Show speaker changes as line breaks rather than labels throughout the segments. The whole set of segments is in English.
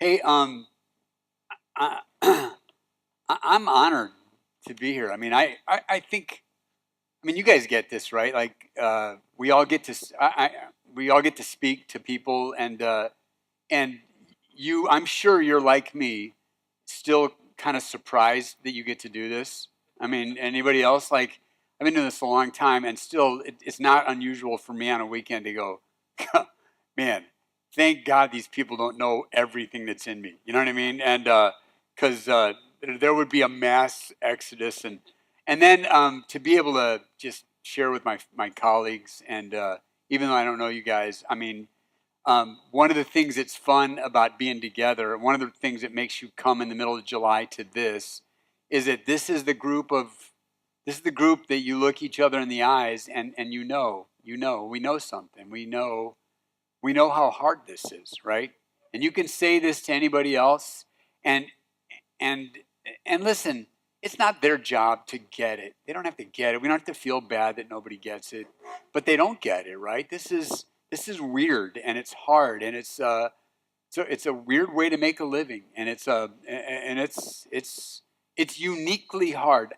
Hey, I, I'm honored to be here. I mean, I think, I mean, you guys get this, right? Like, we all get to, we all get to speak to people, and you, I'm sure you're like me, still kind of surprised that you get to do this. I mean, anybody else? Like, I've been doing this a long time, and still, it's not unusual for me on a weekend to go, man, thank God these people don't know everything that's in me. You know what I mean? And because there would be a mass exodus, and then to be able to just share with my colleagues, and even though I don't know you guys, I mean, one of the things that's fun about being together, one of the things that makes you come in the middle of July to this, is that this is the group that you look each other in the eyes, and we know something, we know how hard this is, right? And you can say this to anybody else, and and and listen, it's not their job to get it. They don't have to get it. We don't have to feel bad that nobody gets it, but they don't get it, right? This is weird, and it's hard, and it's a weird way to make a living, and it's uniquely hard.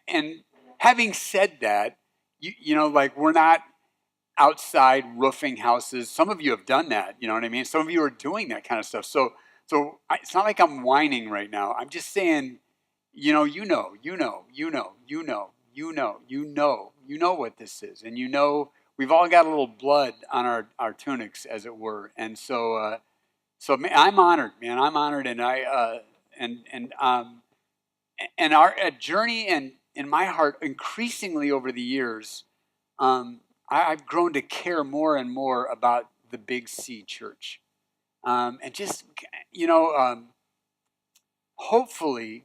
And having said that, you know, like, we're not outside roofing houses. Some of you have done that. You know what I mean? Some of you are doing that kind of stuff. It's not like I'm whining right now. I'm just saying, you know what this is, and we've all got a little blood on our tunics, as it were. And so man, I'm honored, man. I'm honored, and and our journey and in my heart, increasingly over the years, I've grown to care more and more about the Big C Church, and just, you know, hopefully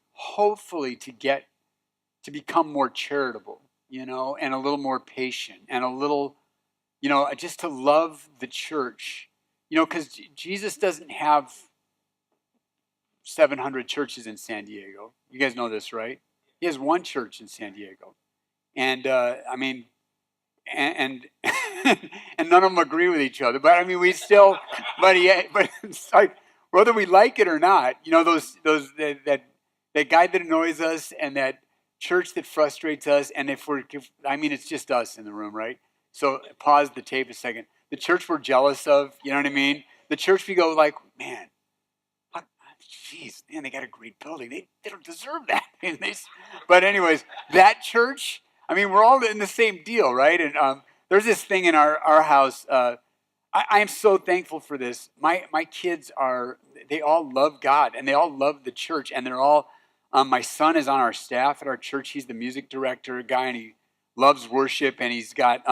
to become more charitable, and a little more patient, and a little, just to love the church, because Jesus doesn't have 700 churches in San Diego. You guys know this, right? He has one church in San Diego, and I mean, and and none of them agree with each other. But I mean, we still, but it's like, whether we like it or not, those that guy that annoys us, and that church that frustrates us, and I mean, it's just us in the room, right? So pause the tape a second. The church we're jealous of, you know what I mean? The church we go like, man, jeez, man, they got a great building. They don't deserve that. But anyways, that church, I mean, we're all in the same deal, right? And there's this thing in our house. I am so thankful for this. My kids they all love God, and they all love the church, and they're all. My son is on our staff at our church. He's the music director guy, and he loves worship, and he's got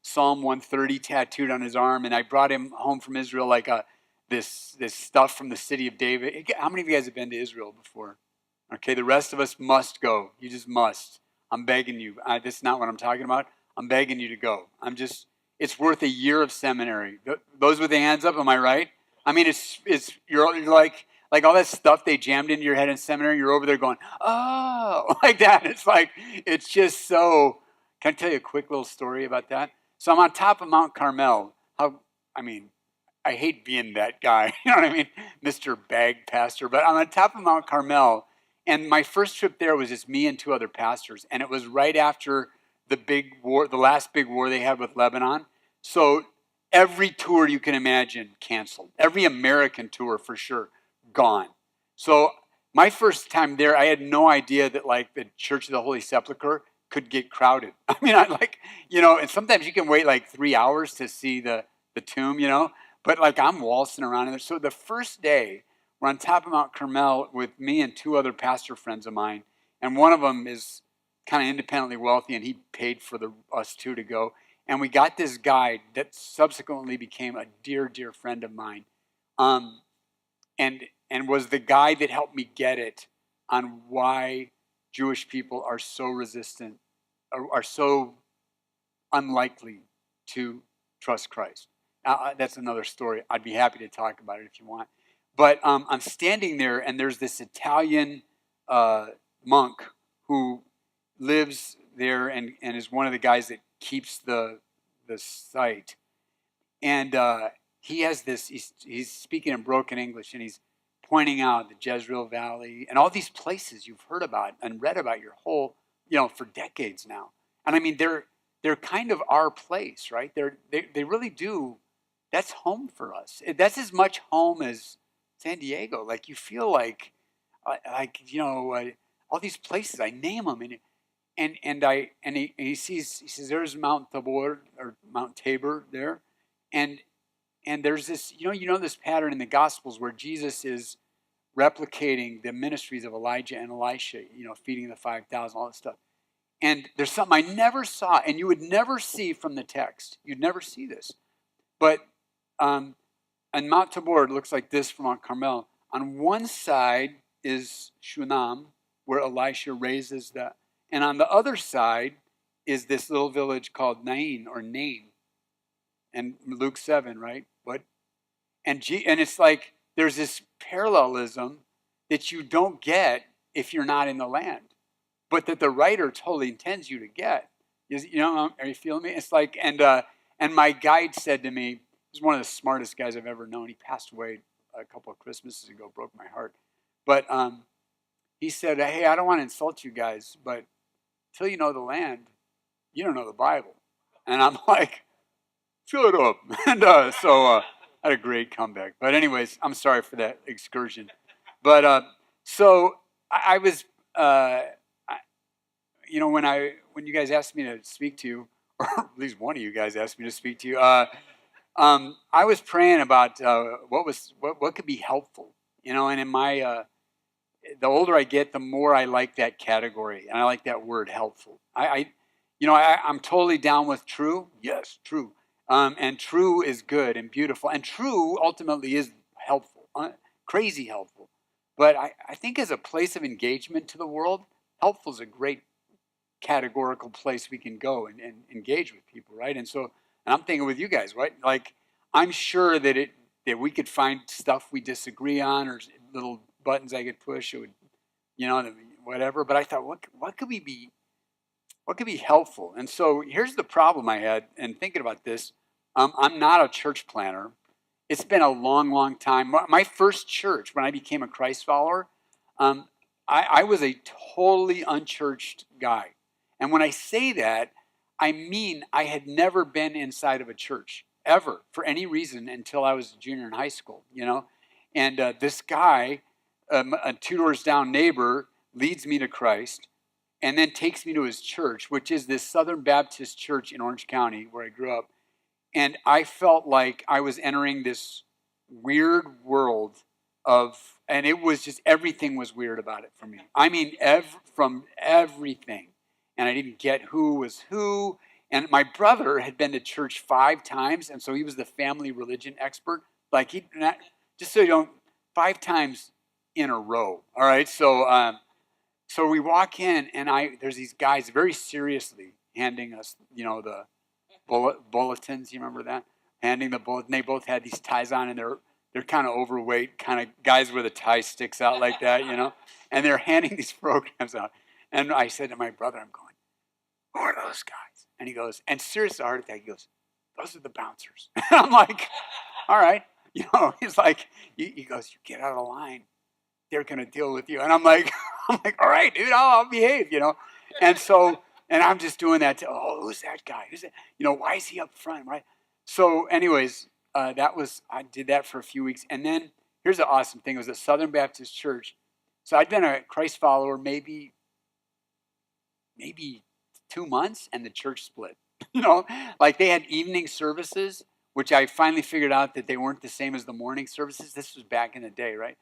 Psalm 130 tattooed on his arm. And I brought him home from Israel, like this stuff from the city of David. How many of you guys have been to Israel before? Okay, the rest of us must go. You just must. I'm begging you. This is not what I'm talking about. I'm begging you to go. It's worth a year of seminary. Those with the hands up, am I right? I mean, you're like all that stuff they jammed into your head in seminary. You're over there going, oh, like that. It's just so. Can I tell you a quick little story about that? So I'm on top of Mount Carmel. I mean, I hate being that guy, you know what I mean? Mr. Bag Pastor. But I'm on top of Mount Carmel, and my first trip there was just me and two other pastors, and it was right after the big war, the last big war they had with Lebanon. So every tour you can imagine canceled. Every American tour, for sure, gone. So my first time there, I had no idea that, like, the Church of the Holy Sepulchre could get crowded. I mean, and sometimes you can wait like 3 hours to see the tomb, but like, I'm waltzing around in there. So the first day, we're on top of Mount Carmel with me and two other pastor friends of mine, and one of them is kind of independently wealthy, and he paid for us two to go. And we got this guide that subsequently became a dear, dear friend of mine, um, and was the guy that helped me get it on why Jewish people are so resistant, are so unlikely to trust Christ. That's another story. I'd be happy to talk about it if you want. But I'm standing there, and there's this Italian monk who lives there, and is one of the guys that keeps the site. And he has this. He's speaking in broken English, and he's pointing out the Jezreel Valley and all these places you've heard about and read about your whole, for decades now. And I mean, they're kind of our place, right? They really do. That's home for us. That's as much home as San Diego. Like you feel like all these places. I name them, and he says there's Mount Tabor or Mount Tabor there, and there's this this pattern in the Gospels where Jesus is replicating the ministries of Elijah and Elisha, feeding the 5,000, all that stuff. And there's something I never saw, and you would never see from the text. You'd never see this. But on Mount Tabor, it looks like this from Mount Carmel. On one side is Shunem, where Elisha raises that. And on the other side is this little village called Nain or Nain. And Luke 7, right? And it's like there's this parallelism that you don't get if you're not in the land, but that the writer totally intends you to get. Are you feeling me? It's like, and my guide said to me, he's one of the smartest guys I've ever known. He passed away a couple of Christmases ago, broke my heart. But he said, hey, I don't want to insult you guys, but until you know the land, you don't know the Bible. And I'm like, shut up. And so I had a great comeback. But anyways, I'm sorry for that excursion. But so I was, when you guys asked me to speak to you, or at least one of you guys asked me to speak to you, I was praying about what could be helpful, and in my, the older I get, the more I like that category, and I like that word, helpful. I'm totally down with true. Yes, true. And true is good and beautiful. And true ultimately is helpful, crazy helpful. But I think as a place of engagement to the world, helpful is a great categorical place we can go and engage with people, right? And I'm thinking with you guys, right? Like, I'm sure that we could find stuff we disagree on or little buttons I could push, it would, whatever. But I thought, what could be helpful? And so here's the problem I had in thinking about this. I'm not a church planner. It's been a long, long time. My first church, when I became a Christ follower, I was a totally unchurched guy. And when I say that, I mean I had never been inside of a church, ever, for any reason, until I was a junior in high school, And this guy, a 2 doors down neighbor, leads me to Christ and then takes me to his church, which is this Southern Baptist church in Orange County, where I grew up. And I felt like I was entering this weird world and it was just, everything was weird about it for me. I mean, from everything. And I didn't get who was who. And my brother had been to church 5 times, and so he was the family religion expert. Like, just so you don't, 5 times in a row. All right, so we walk in, and there's these guys very seriously handing us, the bulletins. You remember that? Handing the bulletin. They both had these ties on, and they're kind of overweight, kind of guys where the tie sticks out like that, And they're handing these programs out. And I said to my brother, I'm going, who are those guys? And he goes, and seriously, heart attack, he goes, those are the bouncers. I'm like, all right. He's like, he goes, you get out of the line. They're going to deal with you. And I'm like, all right, dude, I'll behave, And so, and I'm just doing that who's that guy? Who's that? Why is he up front, right? So anyways, I did that for a few weeks. And then here's the awesome thing. It was a Southern Baptist church. So I'd been a Christ follower maybe 2 months, and the church split. Like they had evening services, which I finally figured out that they weren't the same as the morning services. This was back in the day, right?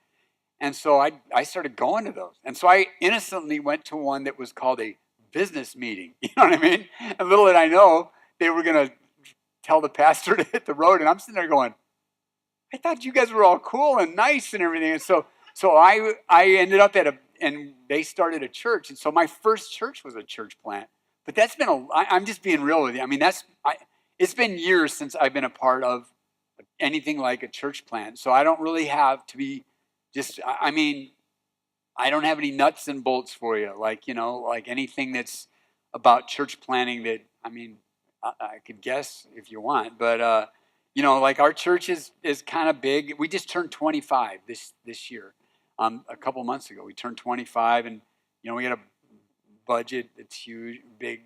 And so I started going to those. And so I innocently went to one that was called a business meeting. You know what I mean? And little did I know, they were going to tell the pastor to hit the road. And I'm sitting there going, I thought you guys were all cool and nice and everything. And so I ended up and they started a church. And so my first church was a church plant. But that's been I'm just being real with you. I mean, it's been years since I've been a part of anything like a church plant. So I don't really have to be I don't have any nuts and bolts for you. Like anything that's about church planting that, I could guess if you want. But You know, like our church is kind of big. We just turned 25 this year. A couple months ago, we turned 25, and you know, we got a budget that's huge, big,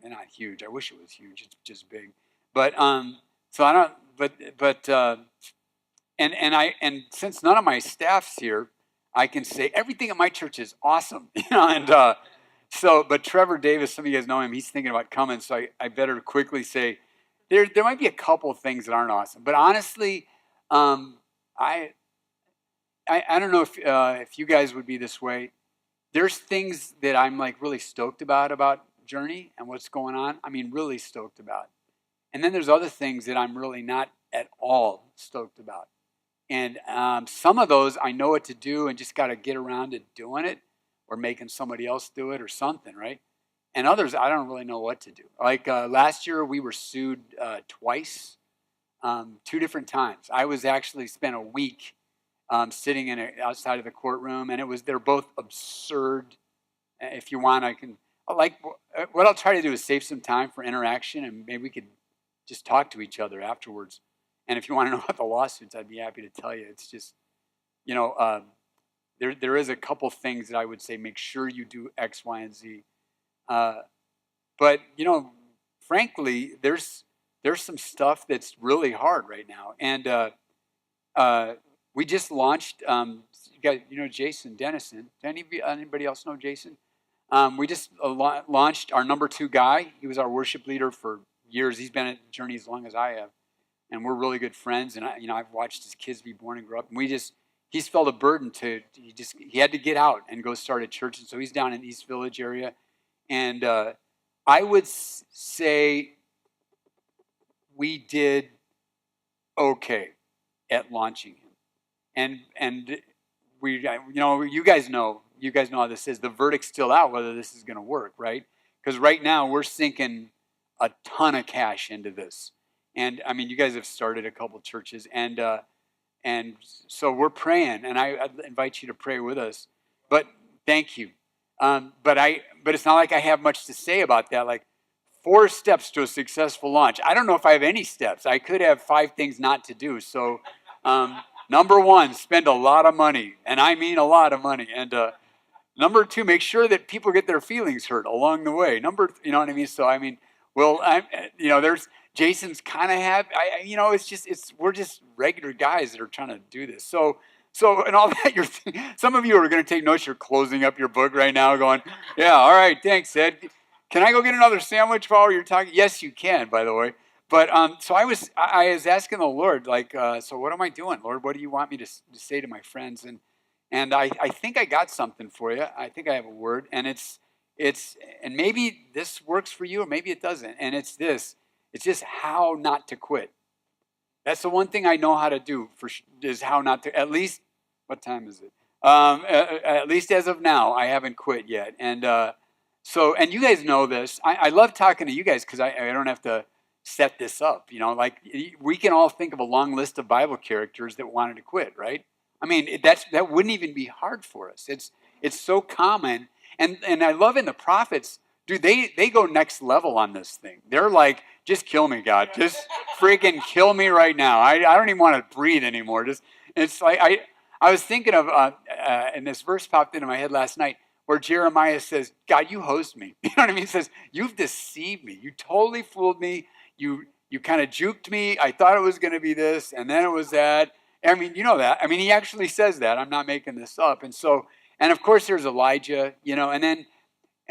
not huge. I wish it was huge. It's just big, but so I don't. And since none of my staff's here, I can say everything at my church is awesome. You know, and but Trevor Davis, some of you guys know him. He's thinking about coming, so I better quickly say there might be a couple of things that aren't awesome, but honestly, I I don't know if you guys would be this way. There's things that I'm like really stoked about Journey and what's going on. I mean, really stoked about. And then there's other things that I'm really not at all stoked about. And some of those I know what to do and just got to get around to doing it or making somebody else do it or something, right? And others I don't really know what to do. Like last year we were sued twice, two different times. I was actually spent a week sitting outside of the courtroom, and they're both absurd. If you want, I can. What I'll try to do is save some time for interaction, and maybe we could just talk to each other afterwards. And if you want to know about the lawsuits, I'd be happy to tell you. It's just, there is a couple things that I would say make sure you do X, Y, and Z. But frankly, there's some stuff that's really hard right now, and we just launched. You guys, Jason Dennison. Anybody else know Jason? We just launched our number 2 guy. He was our worship leader for years. He's been at Journey as long as I have, and we're really good friends. And I've watched his kids be born and grow up. And he's felt a burden he had to get out and go start a church. And so he's down in East Village area. And I would say we did okay at launching him. And we, you guys know how this is. The verdict's still out whether this is going to work, right? Because right now we're sinking a ton of cash into this. And I mean, you guys have started a couple churches, and so we're praying, and I invite you to pray with us. But thank you. But it's not like I have much to say about that. Like 4 steps to a successful launch. I don't know if I have any steps. I could have 5 things not to do. So, number 1, spend a lot of money, and I mean a lot of money. And number 2, make sure that people get their feelings hurt along the way. You know what I mean? So I mean, there's Jason's kind of we're just regular guys that are trying to do this. So and all that, some of you are going to take notes. You're closing up your book right now going, yeah, all right, thanks, Ed. Can I go get another sandwich while you're talking? Yes, you can, by the way. But so I was asking the Lord, like, so what am I doing, Lord? What do you want me to say to my friends? And I think I got something for you. I think I have a word, and it's and maybe this works for you, or maybe it doesn't. And it's this. It's just how not to quit. That's the one thing I know how to do is how not to. At least, what time is it? At least as of now, I haven't quit yet. And and you guys know this. I love talking to you guys because I don't have to set this up. Like we can all think of a long list of Bible characters that wanted to quit, right? I mean, that wouldn't even be hard for us. It's so common. And I love in the prophets, dude, they go next level on this thing. They're like, just kill me, God. Just freaking kill me right now. I don't even want to breathe anymore. It's like I was thinking of and this verse popped into my head last night where Jeremiah says, God, you host me. You know what I mean? He says, you've deceived me. You totally fooled me. You kind of juked me. I thought it was going to be this, and then it was that. I mean, you know that. I mean, he actually says that. I'm not making this up. And of course, there's Elijah, and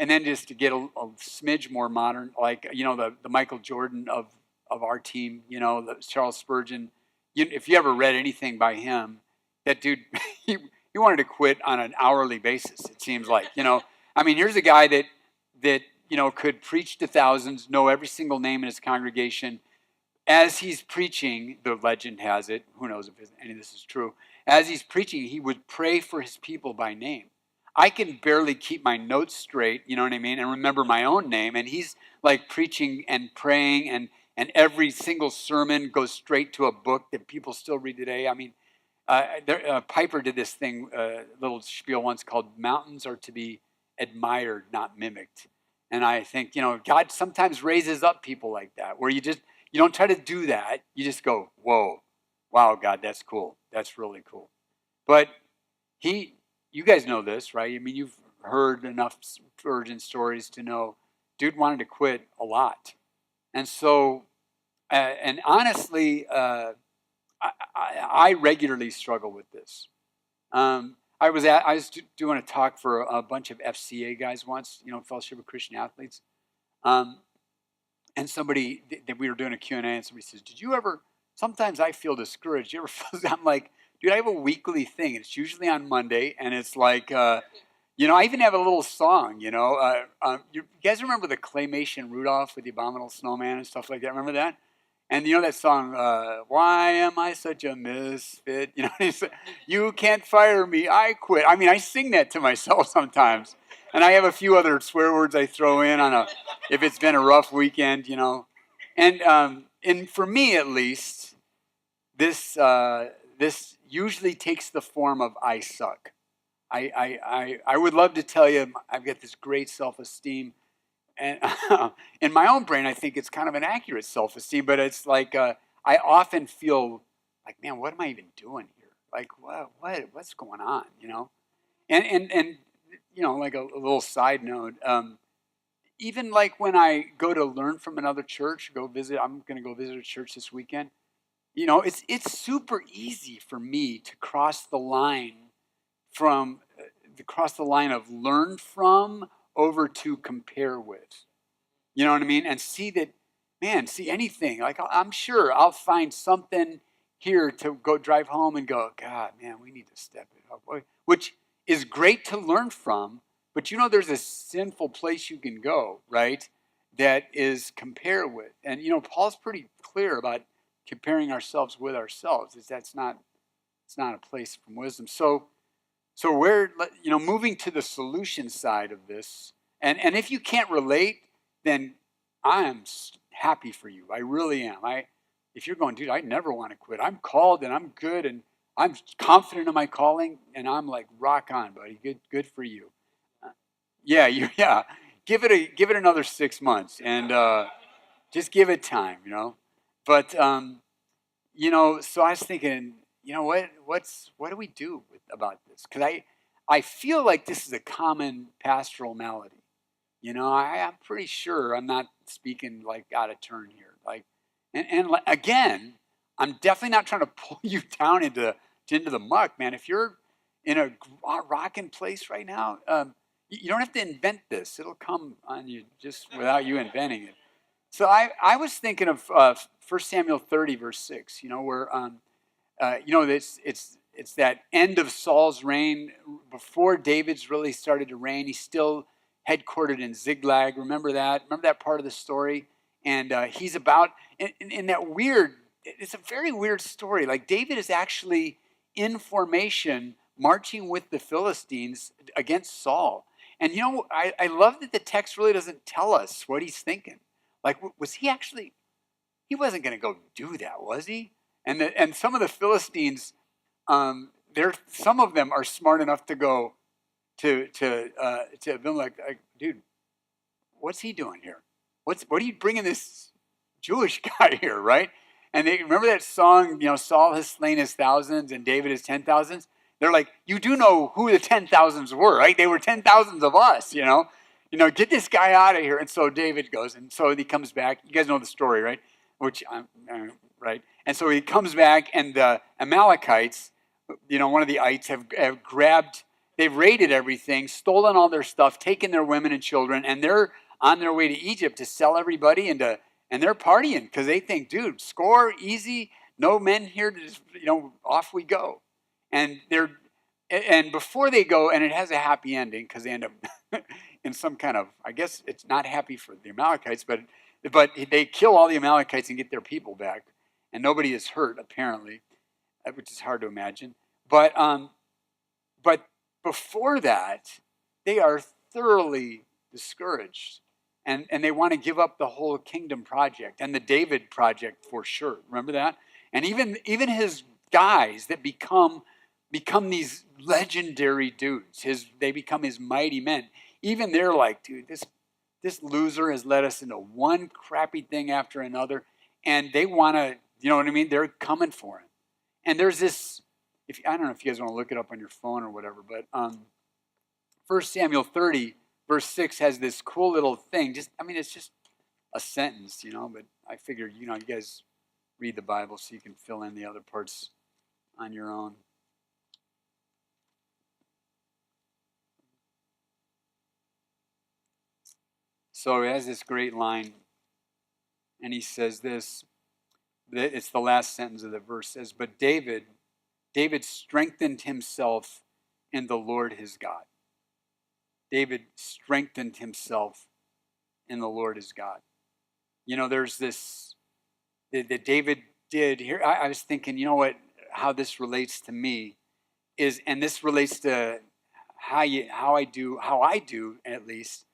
then just to get a smidge more modern, like, the Michael Jordan of our team, the Charles Spurgeon. If you ever read anything by him, that dude, he wanted to quit on an hourly basis, it seems like. I mean, here's a guy that could preach to thousands, know every single name in his congregation. As he's preaching, the legend has it, who knows if any of this is true, as he's preaching, he would pray for his people by name. I can barely keep my notes straight, you know what I mean, and remember my own name, and he's like preaching and praying, and every single sermon goes straight to a book that people still read today. I mean, Piper did this thing, little spiel once called "Mountains are to be admired, not mimicked." And I think, God sometimes raises up people like that, where you You don't try to do that. You just go, whoa, wow, God, that's cool. That's really cool. But you guys know this, right? I mean, you've heard enough virgin stories to know dude wanted to quit a lot. And so, and honestly, I regularly struggle with this. I was doing a talk for a bunch of FCA guys once, Fellowship of Christian Athletes. Um, and somebody, that we were doing a Q&A, and somebody says, did you ever, sometimes I feel discouraged. You ever feel, I'm like, dude, I have a weekly thing. It's usually on Monday, and it's like, I even have a little song, you guys remember the Claymation Rudolph with the Abominable Snowman and stuff like that? Remember that? And you know that song, why am I such a misfit? You can't fire me, I quit. I mean, I sing that to myself sometimes. And I have a few other swear words I throw in if it's been a rough weekend, And for me at least, this usually takes the form of I suck. I would love to tell you I've got this great self-esteem. And in my own brain, I think it's kind of an accurate self-esteem, but it's like I often feel like, man, what am I even doing here? Like, what's going on? And like a little side note, even like when I go to learn from another church, I'm going to go visit a church this weekend. It's super easy for me to cross the line of learn from over to compare with. You know what I mean? And see anything. Like, I'm sure I'll find something here to go drive home and go, God, man, we need to step it up. Which is great to learn from, but there's a sinful place you can go, right? That is compare with. And, Paul's pretty clear about comparing ourselves with ourselves. It's not a place from wisdom. So we're, moving to the solution side of this. And if you can't relate, then I am happy for you. I really am. If you're going, dude, I never want to quit. I'm called and I'm good and I'm confident in my calling, and I'm like, rock on, buddy. Good for you. Yeah. Give it another 6 months and just give it time, But so I was thinking, what do we do about this? Because I feel like this is a common pastoral malady. I'm pretty sure I'm not speaking like out of turn here. Like, and again, I'm definitely not trying to pull you down into the muck, man. If you're in a rocking place right now, you don't have to invent this. It'll come on you just without you inventing it. So I was thinking of 1 Samuel 30, verse 6, where, it's that end of Saul's reign. Before David's really started to reign, he's still headquartered in Ziklag. Remember that? Remember that part of the story? And he's about, in that weird, it's a very weird story. Like, David is actually in formation, marching with the Philistines against Saul. And, I love that the text really doesn't tell us what he's thinking. Like, was he actually, he wasn't going to go do that, was he? And some of the Philistines, some of them are smart enough to go to Abimelech, like, dude, what's he doing here? What are you bringing this Jewish guy here, right? And they remember that song, Saul has slain his thousands and David his 10,000s. They're like, you do know who the 10,000s were, right? They were 10,000s of us, get this guy out of here. And so David goes, and so he comes back. You guys know the story, right? Right? And so he comes back, and the Amalekites, one of the ites, have grabbed, they've raided everything, stolen all their stuff, taken their women and children, and they're on their way to Egypt to sell everybody, and they're partying because they think, dude, score, easy, no men here, to just, off we go. And before they go, and it has a happy ending because they end up in some kind of, I guess it's not happy for the Amalekites, but they kill all the Amalekites and get their people back, and nobody is hurt apparently, which is hard to imagine. But before that, they are thoroughly discouraged, and they want to give up the whole kingdom project and the David project for sure. Remember that? And even his guys that become these legendary dudes. They become his mighty men. Even they're like, dude, this loser has led us into one crappy thing after another. and they want to, you know what I mean? They're coming for him. And there's this, I don't know if you guys want to look it up on your phone or whatever, but 1 Samuel 30, verse 6 has this cool little thing. It's just a sentence, but I figured, you guys read the Bible so you can fill in the other parts on your own. So he has this great line, and he says this. It's the last sentence of the verse. Says, but David strengthened himself in the Lord his God. David strengthened himself in the Lord his God. There's this that David did here. I was thinking, how this relates to me is, and this relates to how I do at least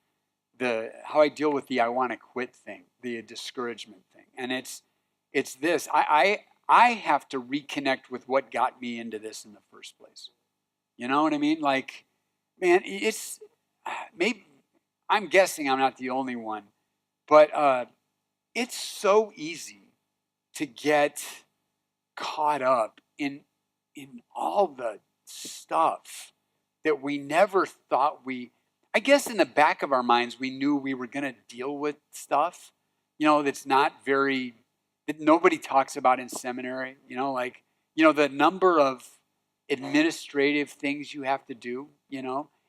how I deal with the I want to quit thing, the discouragement thing, and it's this. I have to reconnect with what got me into this in the first place. You know what I mean? Like, man, it's maybe I'm guessing I'm not the only one, but it's so easy to get caught up in all the stuff that we never thought I guess in the back of our minds, we knew we were going to deal with stuff, that's not that nobody talks about in seminary, the number of administrative things you have to do,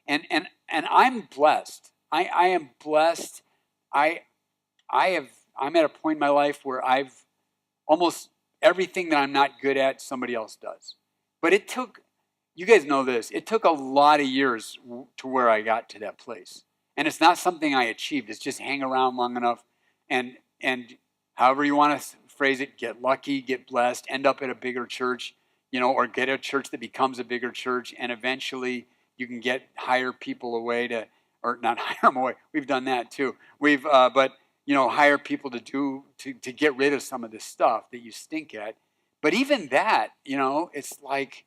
and I'm blessed. I am blessed. I'm at a point in my life where I've almost everything that I'm not good at, somebody else does. But you guys know this, it took a lot of years to where I got to that place. And it's not something I achieved. It's just hang around long enough and however you want to phrase it, get lucky, get blessed, end up at a bigger church, or get a church that becomes a bigger church, and eventually you can hire people away or not hire them away. We've done that too. But hire people to get rid of some of this stuff that you stink at. But even that, it's like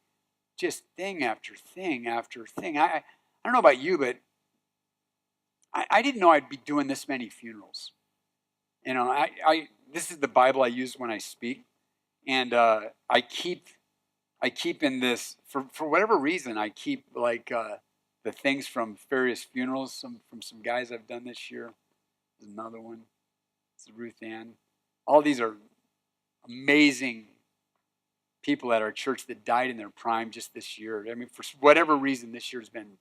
just thing after thing after thing. I don't know about you, but I didn't know I'd be doing this many funerals. This is the Bible I use when I speak, and I keep in this for whatever reason. I keep the things from various funerals, from some guys I've done this year. There's another one. It's Ruth Ann. All these are amazing people at our church that died in their prime just this year. I mean, for whatever reason, this year's been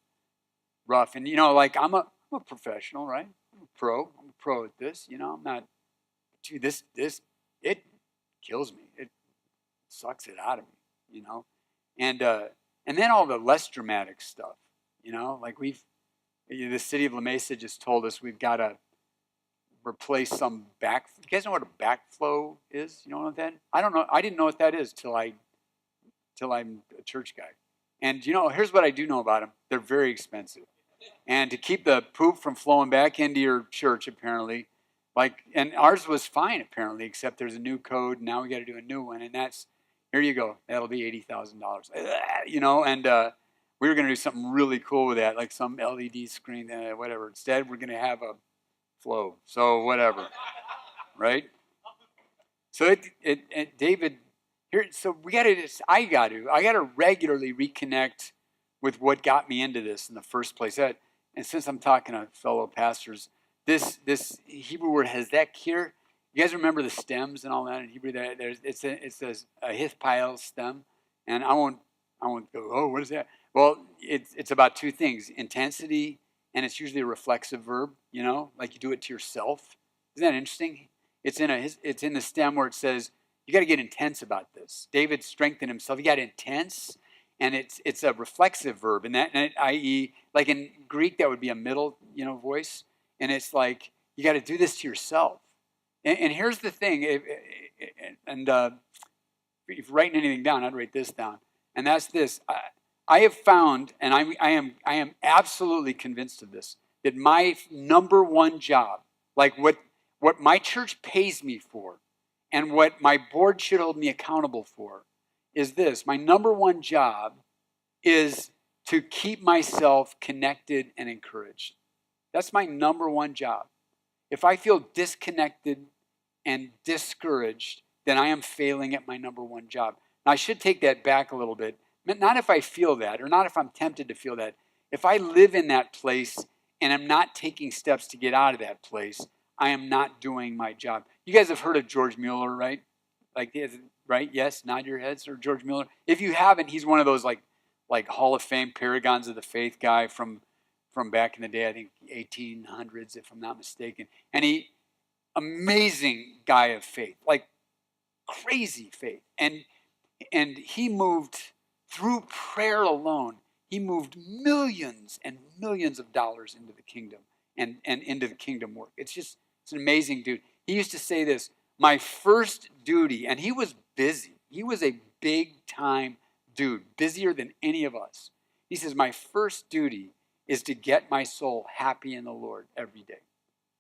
rough. And I'm a professional, right? I'm a pro at this. I'm not. Dude, this it kills me. It sucks it out of me. And then all the less dramatic stuff. Like the city of La Mesa just told us we've got to replace some you guys know what a backflow is? You know what that? I don't know. I didn't know what that is till I'm a church guy. And here's what I do know about them. They're very expensive. And to keep the poop from flowing back into your church, apparently, and ours was fine apparently, except there's a new code. And now we got to do a new one, and here you go. That'll be $80,000. And we were going to do something really cool with that, like some LED screen, whatever. Instead, we're going to have a flow. So whatever, right? So David here. So I got to regularly reconnect with what got me into this in the first place. And since I'm talking to fellow pastors, this Hebrew word hezekir. You guys remember the stems and all that in Hebrew? It's a hithpael stem, and I won't go. Oh, what is that? Well, it's about two things: intensity. And it's usually a reflexive verb, like you do it to yourself. Isn't that interesting? It's in the stem where it says you got to get intense about this. David strengthened himself. He got intense, and it's a reflexive verb, i.e., like in Greek that would be a middle, voice, and it's like you got to do this to yourself. And here's the thing, if you're writing anything down, I'd write this down, and that's this. I have found, and I am absolutely convinced of this, that my number one job, like what my church pays me for, and what my board should hold me accountable for, is this. My number one job is to keep myself connected and encouraged. That's my number one job. If I feel disconnected and discouraged, then I am failing at my number one job. Now, I should take that back a little bit. Not if I feel that, or not if I'm tempted to feel that. If I live in that place and I'm not taking steps to get out of that place, I am not doing my job. You guys have heard of George Mueller, right? Like, right? Yes, nod your heads, or George Mueller. If you haven't, he's one of those like Hall of Fame paragons of the faith guy from back in the day. I think 1800s, if I'm not mistaken. And amazing guy of faith, like crazy faith, and he moved through prayer alone. He moved millions and millions of dollars into the kingdom and into the kingdom work. It's an amazing dude. He used to say this, my first duty, and he was busy. He was a big time dude, busier than any of us. He says, my first duty is to get my soul happy in the Lord every day.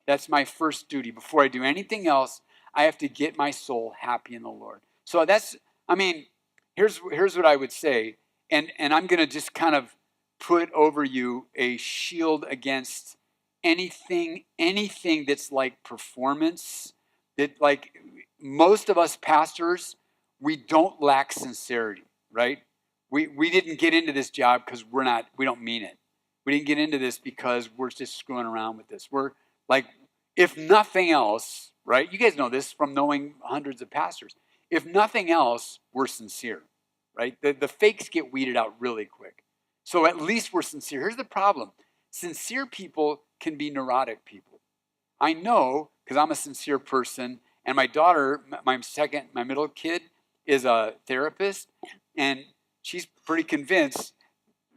That's my first duty. Before I do anything else, I have to get my soul happy in the Lord. So here's what I would say, and I'm going to just kind of put over you a shield against anything that's like performance. That, like, most of us pastors, we don't lack sincerity, right? We didn't get into this job because we don't mean it. We didn't get into this because we're just screwing around with this. We're like, if nothing else, right? You guys know this from knowing hundreds of pastors. If nothing else, we're sincere, right? The fakes get weeded out really quick. So at least we're sincere. Here's the problem. Sincere people can be neurotic people. I know, because I'm a sincere person, and my daughter, my middle kid, is a therapist, and she's pretty convinced.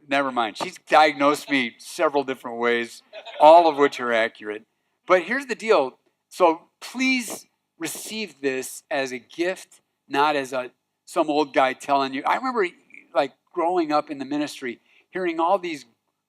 Never mind. She's diagnosed me several different ways, all of which are accurate. But here's the deal. So please receive this as a gift, not as some old guy telling you. I remember, like, growing up in the ministry, hearing all these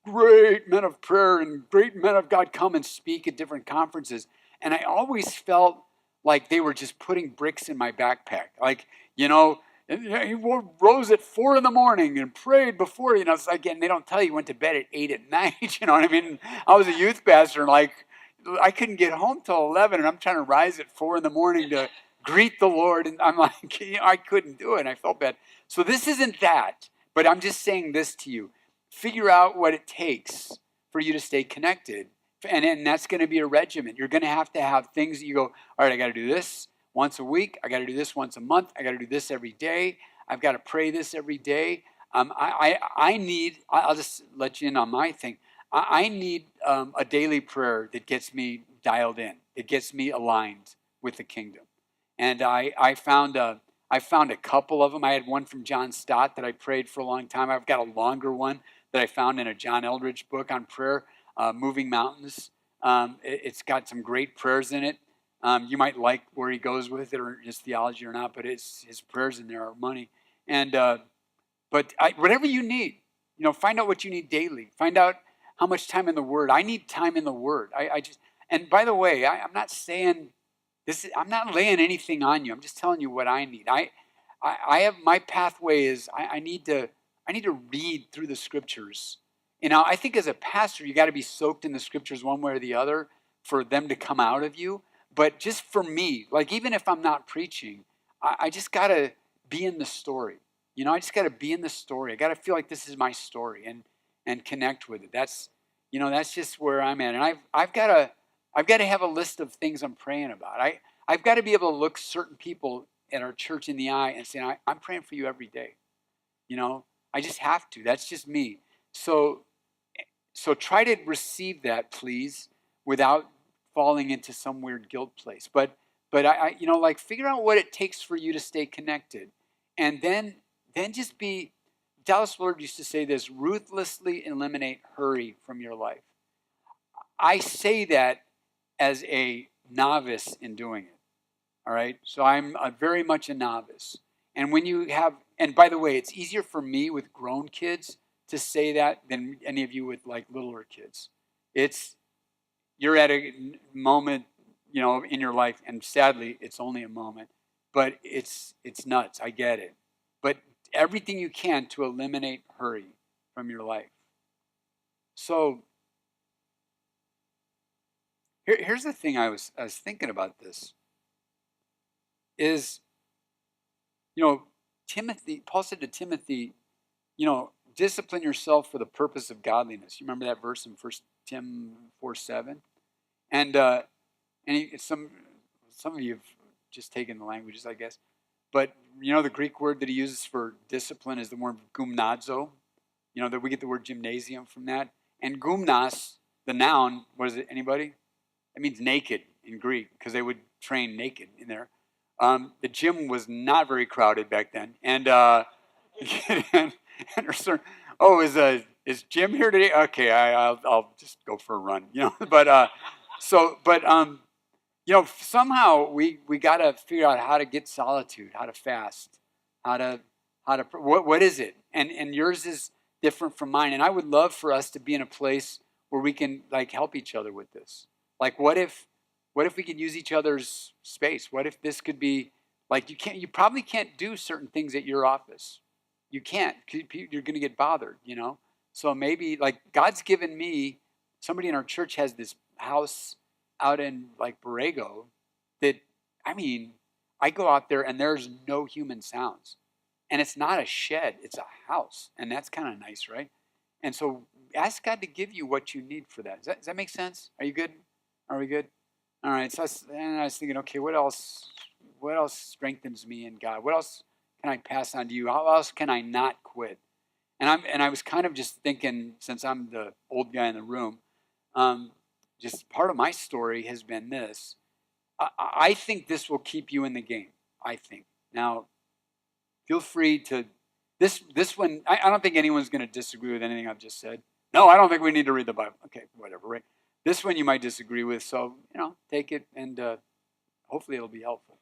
great men of prayer and great men of God come and speak at different conferences. And I always felt like they were just putting bricks in my backpack. Like, he rose at 4 a.m. and prayed before, it's like, and they don't tell you he went to bed at 8 at night. You know what I mean? I was a youth pastor, and I couldn't get home till 11, and I'm trying to rise at 4 a.m. to greet the Lord. And I'm like, I couldn't do it. And I felt bad. So this isn't that, but I'm just saying this to you. Figure out what it takes for you to stay connected. And that's going to be a regimen. You're going to have things that you go, all right, I got to do this once a week. I got to do this once a month. I got to do this every day. I've got to pray this every day. I'll just let you in on my thing. I need a daily prayer that gets me dialed in. It gets me aligned with the kingdom. And I found a couple of them. I had one from John Stott that I prayed for a long time. I've got a longer one that I found in a John Eldredge book on prayer, Moving Mountains. It's got some great prayers in it. You might like where he goes with it, or his theology or not, but his prayers in there are money. And whatever you need, find out what you need daily. Find out how much time in the Word. I need time in the Word. And by the way, I'm not saying this. I'm not laying anything on you. I'm just telling you what I need. I have, my pathway is I need to read through the Scriptures. I think as a pastor, you got to be soaked in the Scriptures one way or the other for them to come out of you. But just for me, like, even if I'm not preaching, I just got to be in the story. I just got to be in the story. I got to feel like this is my story and connect with it. That's just where I'm at. And I've got to have a list of things I'm praying about. I've got to be able to look certain people at our church in the eye and say, I'm praying for you every day. I just have to. That's just me. So try to receive that, please, without falling into some weird guilt place. But I figure out what it takes for you to stay connected, and then just be. Dallas Willard used to say this: ruthlessly eliminate hurry from your life. I say that as a novice in doing it. All right, so I'm very much a novice. And and by the way, it's easier for me with grown kids to say that than any of you with like littler kids. You're at a moment, in your life, and sadly, it's only a moment, but it's nuts. I get it. But everything you can to eliminate hurry from your life. So here's the thing. I was thinking about this. is, Timothy, Paul said to Timothy, discipline yourself for the purpose of godliness. You remember that verse in 1 Tim 4:7? And some of you have just taken the languages, I guess. But the Greek word that he uses for discipline is the word gymnazo. That we get the word gymnasium from that. And gymnos, the noun, what is it? Anybody? It means naked in Greek because they would train naked in there. The gym was not very crowded back then, and is Jim here today? Okay, I'll just go for a run, But somehow we got to figure out how to get solitude, how to fast, what is it? And yours is different from mine, and I would love for us to be in a place where we can help each other with this. What if we could use each other's space? What if this could be you probably can't do certain things at your office. You can't. You're going to get bothered, So maybe God's given me, somebody in our church has this house out in Borrego that, I go out there and there's no human sounds. And it's not a shed, it's a house. And that's kind of nice, right? And so ask God to give you what you need for that. Does that make sense? Are you good? Are we good? All right. So I was thinking, okay, what else strengthens me in God? What else can I pass on to you? How else can I not quit? And I was kind of just thinking, since I'm the old guy in the room, just part of my story has been this. I think this will keep you in the game. I think. Now, feel free to this one. I don't think anyone's going to disagree with anything I've just said. No, I don't think we need to read the Bible. Okay, whatever, right? This one you might disagree with, so take it and hopefully it'll be helpful.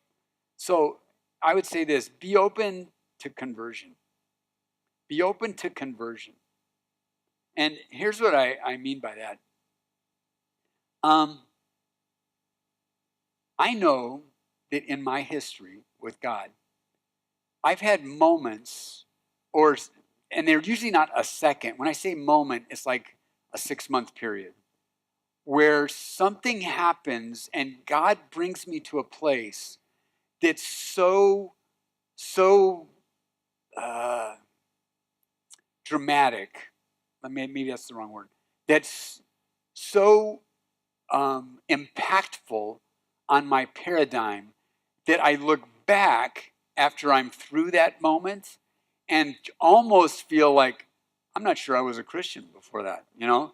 So I would say this: be open to conversion. Be open to conversion. And here's what I mean by that. I know that in my history with God, I've had moments, and they're usually not a second. When I say moment, it's like a 6-month period where something happens and God brings me to a place that's so dramatic. Maybe that's the wrong word. That's so impactful on my paradigm that I look back after I'm through that moment and almost feel like I'm not sure I was a Christian before that. Now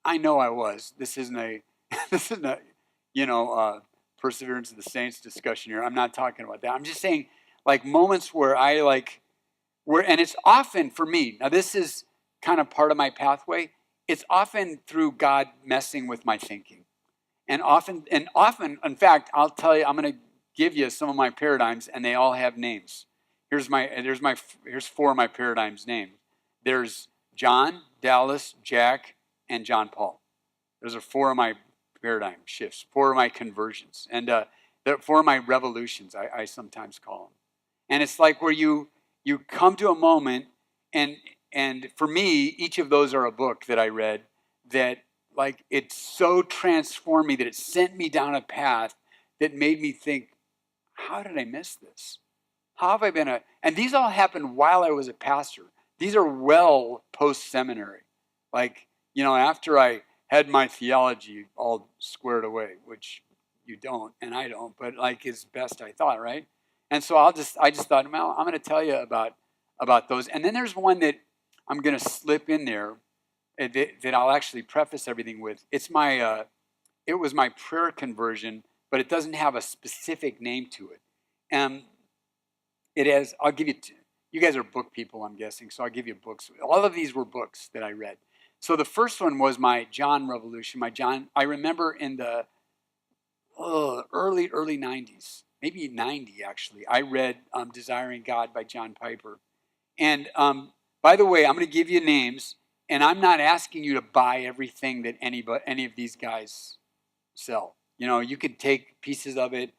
I know I was. This isn't a perseverance of the saints discussion here. I'm not talking about that. I'm just saying moments where and it's often for me. Now this is kind of part of my pathway. It's often through God messing with my thinking. And often, in fact, I'll tell you, I'm going to give you some of my paradigms, and they all have names. Here's 4 of my paradigms named. There's John, Dallas, Jack, and John Paul. Those are 4 of my paradigm shifts, 4 of my conversions, and 4 of my revolutions, I sometimes call them. And it's where you come to a moment, and for me, each of those are a book that I read that it so transformed me that it sent me down a path that made me think, how did I miss this? How have I been and these all happened while I was a pastor. These are well post-seminary. After I had my theology all squared away, which you don't and I don't, but is best I thought, right? And so I just thought, well, I'm going to tell you about those. And then there's one that I'm going to slip in there that I'll actually preface everything with. It was my prayer conversion, but it doesn't have a specific name to it. And it has, I'll give you, you guys are book people, I'm guessing, so I'll give you books. All of these were books that I read. So the first one was my John Revolution. I remember in the early 90s, maybe 90 actually, I read Desiring God by John Piper. And by the way, I'm going to give you names, and I'm not asking you to buy everything that any of these guys sell. You could take pieces of it,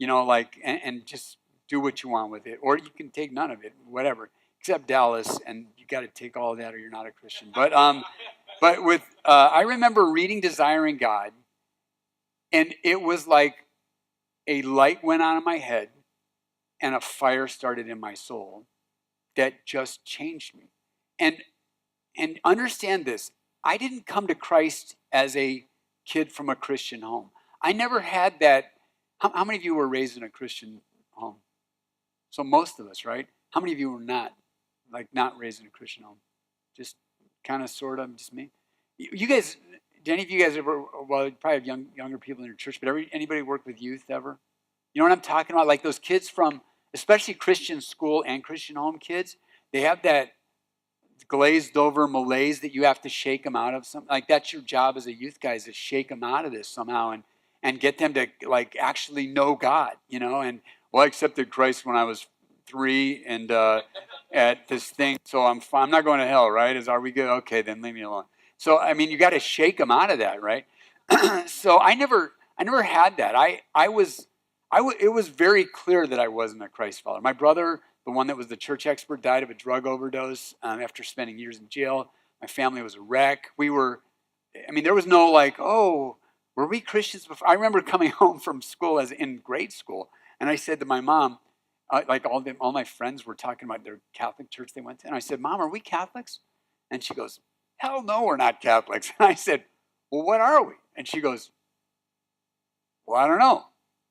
and just do what you want with it. Or you can take none of it, whatever, except Dallas, and you got to take all of that or you're not a Christian. But I remember reading Desiring God, and it was like a light went on in my head and a fire started in my soul that just changed me. And understand this, I didn't come to Christ as a kid from a Christian home. I never had that. How many of you were raised in a Christian home? So most of us, right? How many of you were not raised in a Christian home? Just kind of, sort of, just me? You guys, did any of you guys ever, well, you probably have younger people in your church, but anybody work with youth ever? You know what I'm talking about? Like those kids from, especially Christian school and Christian home kids, they have that glazed over malaise that you have to shake them out of. Something like that's your job as a youth guy, is to shake them out of this somehow and get them to like actually know God, you know. And well, I accepted Christ when I was 3 and at this thing, so I'm fine. I'm not going to hell, right? Are we good? Okay, then leave me alone. So I mean, you got to shake them out of that, right? So I never had that. It was very clear that I wasn't a Christ follower. My brother, the one that was the church expert, died of a drug overdose after spending years in jail. My family was a wreck. There was no like, oh, were we Christians before? I remember coming home from school as in grade school, and I said to my mom, like all my friends were talking about their Catholic church they went to, and I said, Mom, are we Catholics? And she goes, hell no, we're not Catholics. And I said, well, what are we? And she goes, well, I don't know,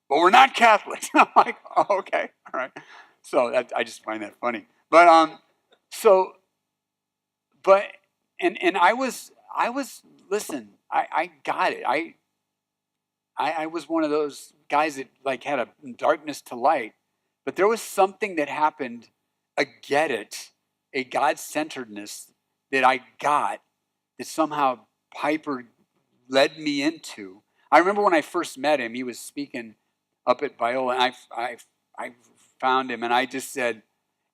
but we're not Catholics. I'm like, oh, okay, all right. So I just find that funny. But I was listen, I got it. I was one of those guys that like had a darkness to light, but there was something that happened, a God-centeredness that I got that somehow Piper led me into. I remember when I first met him, he was speaking up at Biola, and I found him, and I just said,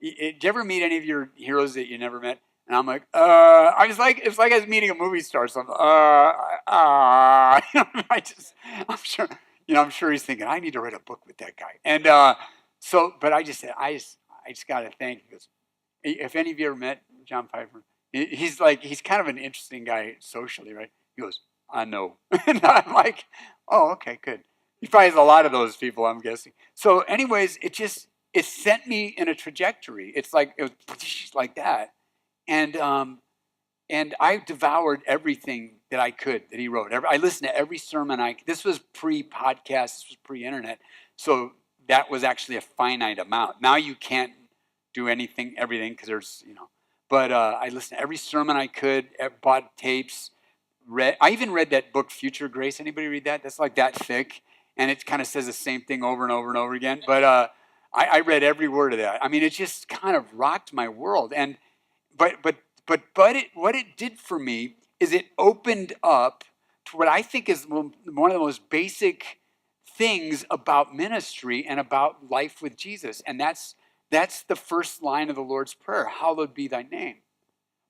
did you ever meet any of your heroes that you never met? And I'm like, it's like I was meeting a movie star. So I'm sure he's thinking, I need to write a book with that guy. And but I just said, I just got to thank you. Because if any of you ever met John Piper, he's kind of an interesting guy socially, right? He goes, I know. And I'm like, oh, okay, good. He probably has a lot of those people, I'm guessing. So anyways, it sent me in a trajectory. It was like that. And I devoured everything that I could that he wrote. I listened to every sermon. This was pre-podcast, this was pre-internet. So that was actually a finite amount. Now you can't do everything, because there's, But I listened to every sermon I could, bought tapes, I even read that book, Future Grace. Anybody read that? That's like that thick. And it kind of says the same thing over and over and over again. But I read every word of that. I mean, it just kind of rocked my world. And what it did for me is it opened up to what I think is one of the most basic things about ministry and about life with Jesus. And that's the first line of the Lord's Prayer, hallowed be thy name.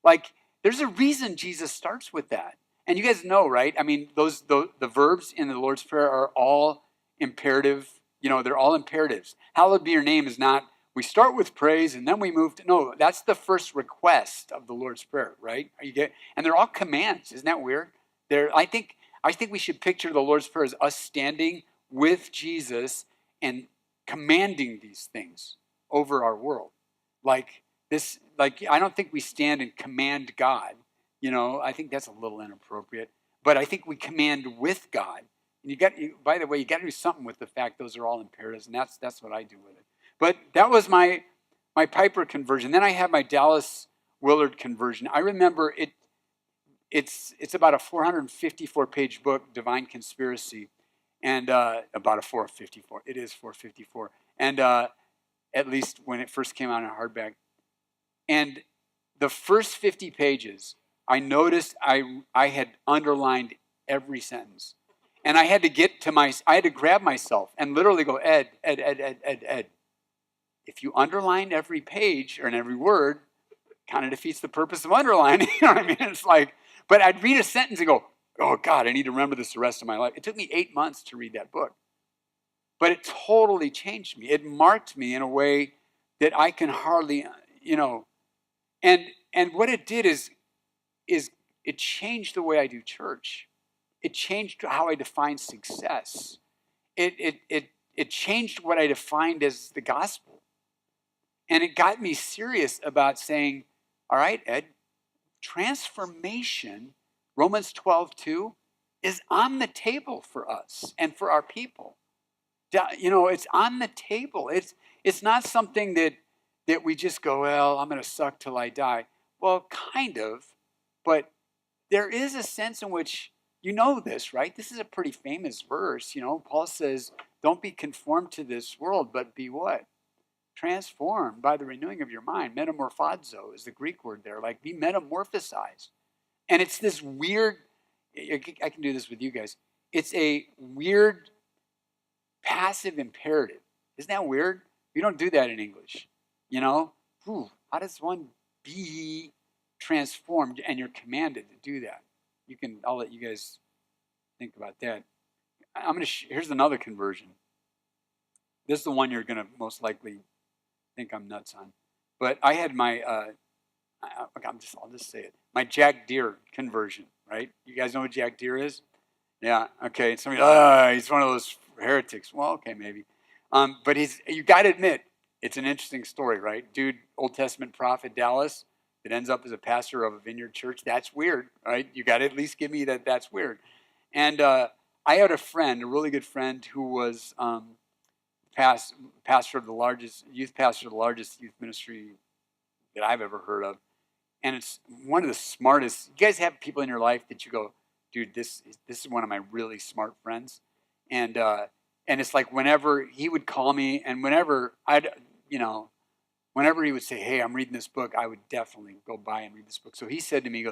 Like, there's a reason Jesus starts with that. And you guys know, right? I mean, the verbs in the Lord's Prayer are all imperative. They're all imperatives. Hallowed be your name is not, we start with praise and then we move to, no, that's the first request of the Lord's Prayer, right? And they're all commands. Isn't that weird? I think we should picture the Lord's Prayer as us standing with Jesus and commanding these things over our world. I don't think we stand and command God. I think that's a little inappropriate. But I think we command with God. And by the way, you got to do something with the fact those are all imperatives, and that's what I do with it. But that was my Piper conversion. Then I had my Dallas Willard conversion. I remember it's about a 454-page book, Divine Conspiracy, and about a 454. It is 454, and at least when it first came out in hardback. And the first 50 pages, I noticed I had underlined every sentence. And I had to grab myself and literally go, Ed. If you underline every page or in every word, kind of defeats the purpose of underlining. You know what I mean? It's like, but I'd read a sentence and go, oh God, I need to remember this the rest of my life. It took me 8 months to read that book. But it totally changed me. It marked me in a way that I can hardly, and what it did is it changed the way I do church. It changed how I define success. It it changed what I defined as the gospel. And it got me serious about saying, all right, Ed, transformation, Romans 12:2, is on the table for us and for our people. It's on the table. It's not something that we just go, well, I'm going to suck till I die. Well, kind of, but there is a sense in which, you know this, right? This is a pretty famous verse. Paul says, don't be conformed to this world, but be what? Transformed by the renewing of your mind. Metamorphazo is the Greek word there, like be metamorphosized. And it's this weird, I can do this with you guys. It's a weird passive imperative. Isn't that weird? We don't do that in English. How does one be transformed? And you're commanded to do that. I'll let you guys think about that. Here's another conversion. This is the one you're going to most likely think I'm nuts on. But I had my, I'll just say it. My Jack Deere conversion, right? You guys know what Jack Deere is? Yeah, okay. Somebody, he's one of those heretics. Well, okay, maybe. But you got to admit, it's an interesting story, right? Dude, Old Testament prophet Dallas, that ends up as a pastor of a Vineyard church. That's weird, right? You got to at least give me that's weird. And I had a really good friend who was pastor of the largest youth ministry that I've ever heard of. And it's one of the smartest. You guys have people in your life that you go, dude, this is one of my really smart friends. And it's like whenever he would call me, and whenever he would say, hey, I'm reading this book, I would definitely go by and read this book. So he said to me, he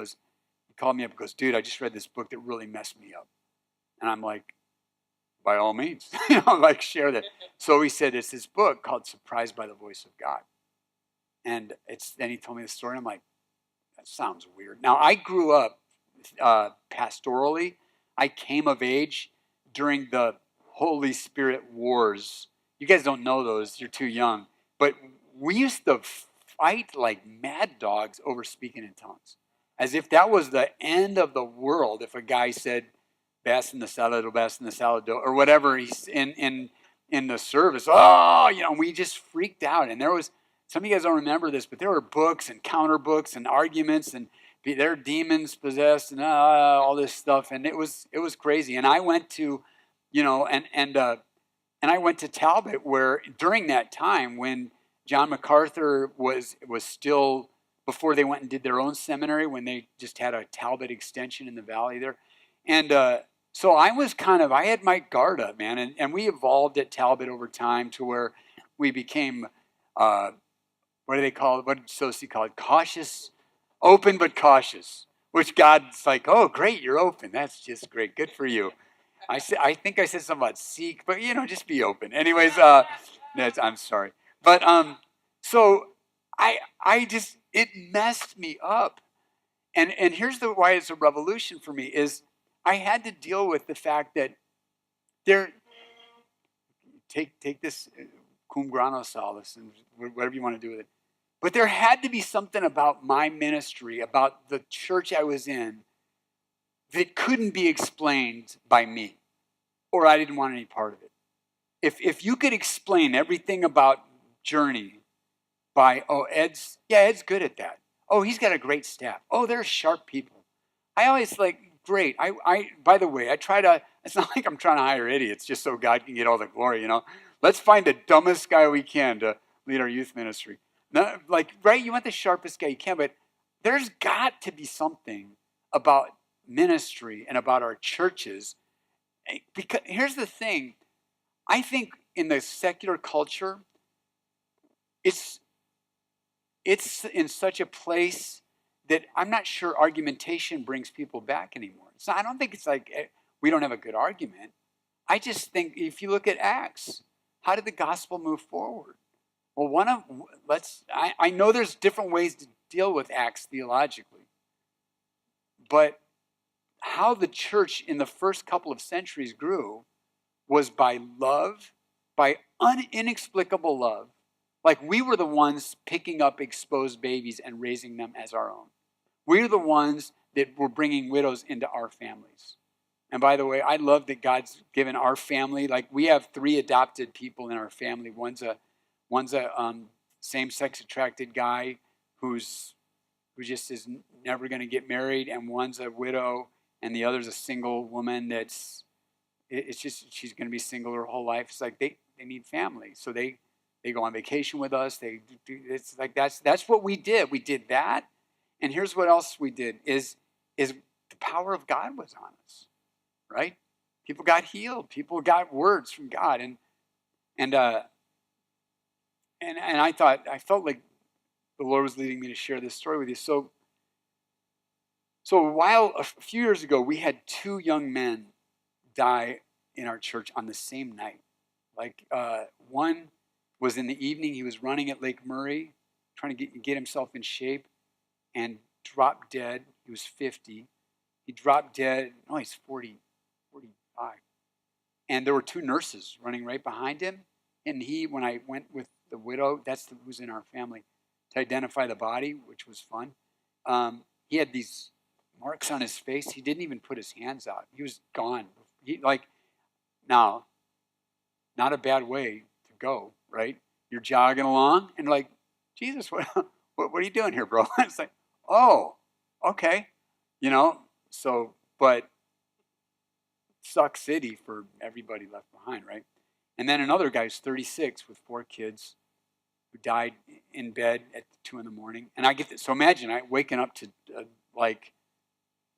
called me up and goes, dude, I just read this book that really messed me up. And I'm like, by all means, share that. So he said, it's this book called Surprised by the Voice of God. And then he told me the story, and I'm like, that sounds weird. Now, I grew up pastorally. I came of age during the Holy Spirit Wars. You guys don't know those. You're too young. But we used to fight like mad dogs over speaking in tongues, as if that was the end of the world. If a guy said, "Bass in the salad," or whatever he's in the service, we just freaked out. And there was, some of you guys don't remember this, but there were books and counter books and arguments, and there are demons possessed and all this stuff, and it was crazy. And I went to, and I went to Talbot, where during that time when John MacArthur was still, before they went and did their own seminary, when they just had a Talbot extension in the valley there. And so I had my guard up, man. And we evolved at Talbot over time to where we became, what do they call it? What did Sosi call it? Cautious, open but cautious. Which God's like, oh, great, you're open. That's just great. Good for you. I think I said something about seek, but just be open. Anyways, I'm sorry. But so it messed me up. And here's why it's a revolution for me is I had to deal with the fact that take this cum grano salis and whatever you want to do with it. But there had to be something about my ministry, about the church I was in, that couldn't be explained by me, or I didn't want any part of it. If you could explain everything about Journey by, Ed's good at that. Oh, he's got a great staff. Oh, they're sharp people. I always great. By the way, it's not like I'm trying to hire idiots just so God can get all the glory, Let's find the dumbest guy we can to lead our youth ministry. No, right, you want the sharpest guy you can, but there's got to be something about ministry and about our churches. Because here's the thing, I think in the secular culture, it's in such a place that I'm not sure argumentation brings people back anymore. So I don't think it's like we don't have a good argument. I just think if you look at Acts, how did the gospel move forward? Well, I know there's different ways to deal with Acts theologically, but how the church in the first couple of centuries grew was by love, by inexplicable love. Like we were the ones picking up exposed babies and raising them as our own. We were the ones that were bringing widows into our families. And by the way, I love that God's given our family, like we have 3 adopted people in our family. One's a same-sex attracted guy who just is never going to get married, and one's a widow, and the other's a single woman it's just she's going to be single her whole life. It's like they need family, so they go on vacation with us. They do, it's like that's what we did. We did that, and here's what else we did is the power of God was on us, right? People got healed. People got words from God, and I felt like the Lord was leading me to share this story with you. So a few years ago, we had 2 young men die in our church on the same night. Like one was in the evening. He was running at Lake Murray, trying to get himself in shape, and dropped dead. He was 50. He dropped dead. No, he's 40, 45. And there were 2 nurses running right behind him. And when I went with the widow, who's in our family, to identify the body, which was fun. He had these marks on his face. He didn't even put his hands out. He was gone. Now, not a bad way to go, right? You're jogging along and like, Jesus, what are you doing here, bro? It's like, oh, okay. But suck city for everybody left behind, right? And then another guy's 36 with 4 kids who died in bed at 2 in the morning. And I get this. So imagine waking up to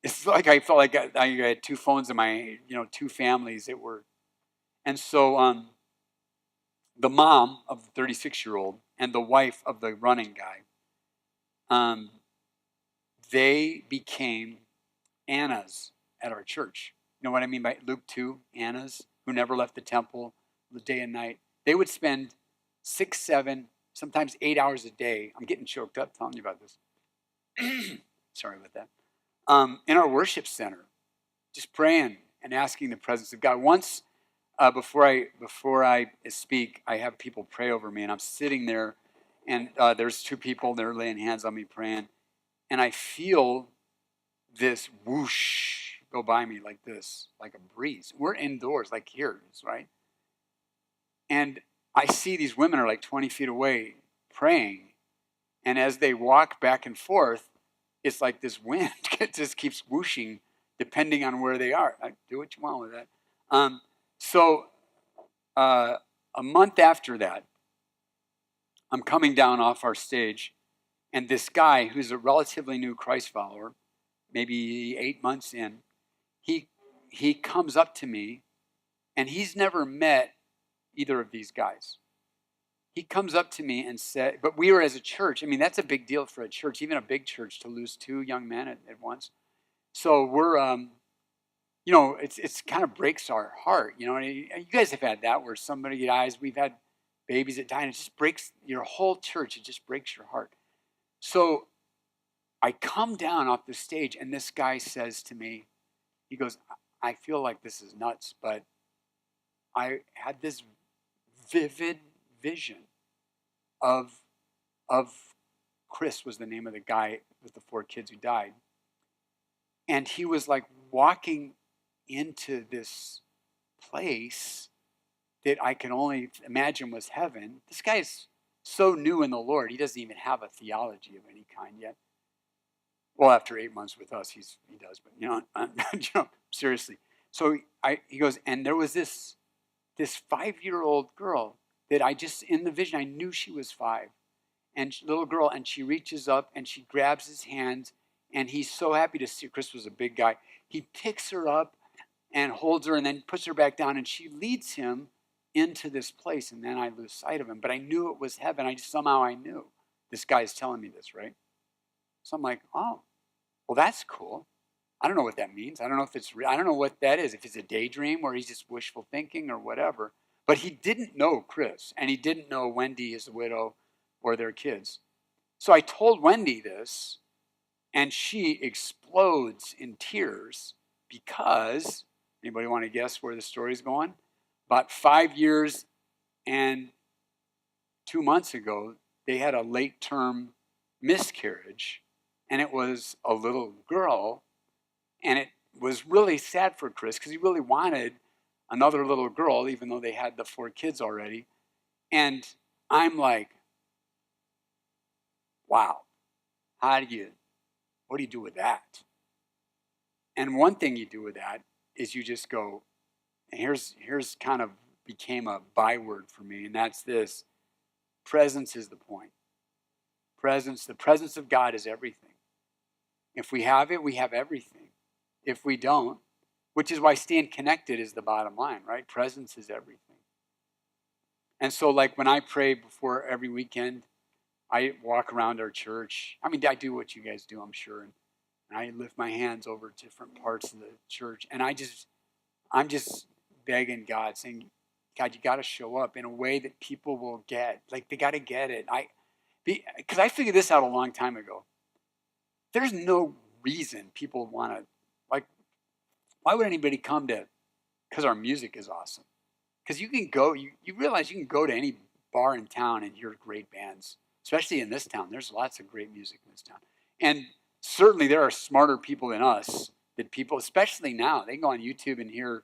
it's like I felt like I had 2 phones in my, 2 families that were. And so the mom of the 36-year-old and the wife of the running guy, they became Annas at our church. You know what I mean by Luke 2, Annas, who never left the temple the day and night. They would spend 6, 7, sometimes 8 hours a day. I'm getting choked up telling you about this. Sorry about that. In our worship center, just praying and asking the presence of God. Once, before I speak, I have people pray over me, and I'm sitting there, and there's 2 people, they're laying hands on me praying, and I feel this whoosh go by me like this, like a breeze. We're indoors, like here, right? And I see these women are like 20 feet away praying, and as they walk back and forth, it's like this wind just keeps whooshing depending on where they are. Do what you want with that. A month after that, I'm coming down off our stage, and this guy who's a relatively new Christ follower, maybe 8 months in, he comes up to me, and he's never met either of these guys. He comes up to me and said, but we were as a church, I mean, that's a big deal for a church, even a big church, to lose 2 young men at once. So we're, it's kind of breaks our heart. You guys have had that where somebody dies. We've had babies that die, and it just breaks your whole church. It just breaks your heart. So I come down off the stage, and this guy says to me, he goes, I feel like this is nuts, but I had this vivid vision of Chris was the name of the guy with the 4 kids who died. And he was like walking into this place that I can only imagine was heaven. This guy is so new in the Lord, he doesn't even have a theology of any kind yet. Well, after 8 months with us, he does, but seriously. So he goes, and there was this 5-year-old girl that I just, in the vision, I knew she was 5. And little girl, and she reaches up and she grabs his hand, and he's so happy to see her. Chris was a big guy. He picks her up and holds her and then puts her back down, and she leads him into this place, and then I lose sight of him. But I knew it was heaven. Somehow I knew. This guy's telling me this, right? So I'm like, oh, well, that's cool. I don't know what that means. I don't know if it's real. I don't know what that is. If it's a daydream or he's just wishful thinking or whatever. But he didn't know Chris, and he didn't know Wendy, his widow, or their kids. So I told Wendy this, and she explodes in tears because, anybody want to guess where the story's going? About 5 years and 2 months ago, they had a late-term miscarriage, and it was a little girl, and was really sad for Chris because he really wanted another little girl, even though they had the 4 kids already. And I'm like, wow, what do you do with that? And one thing you do with that is you just go, and here's kind of became a byword for me, and that's this: presence is the point. The presence of God is everything. If we have it, we have everything. If we don't, which is why staying connected is the bottom line, right? Presence is everything. And so, like, when I pray before every weekend, I walk around our church. I mean, I do what you guys do, I'm sure. And I lift my hands over different parts of the church. And I'm just begging God, saying, God, you got to show up in a way that people will get. Like, they got to get it. Because I figured this out a long time ago. There's no reason people want to, like, why would anybody come to, because our music is awesome. Because you can go, you realize you can go to any bar in town and hear great bands, especially in this town. There's lots of great music in this town. And certainly there are smarter people than us, that people, especially now, they can go on YouTube and hear,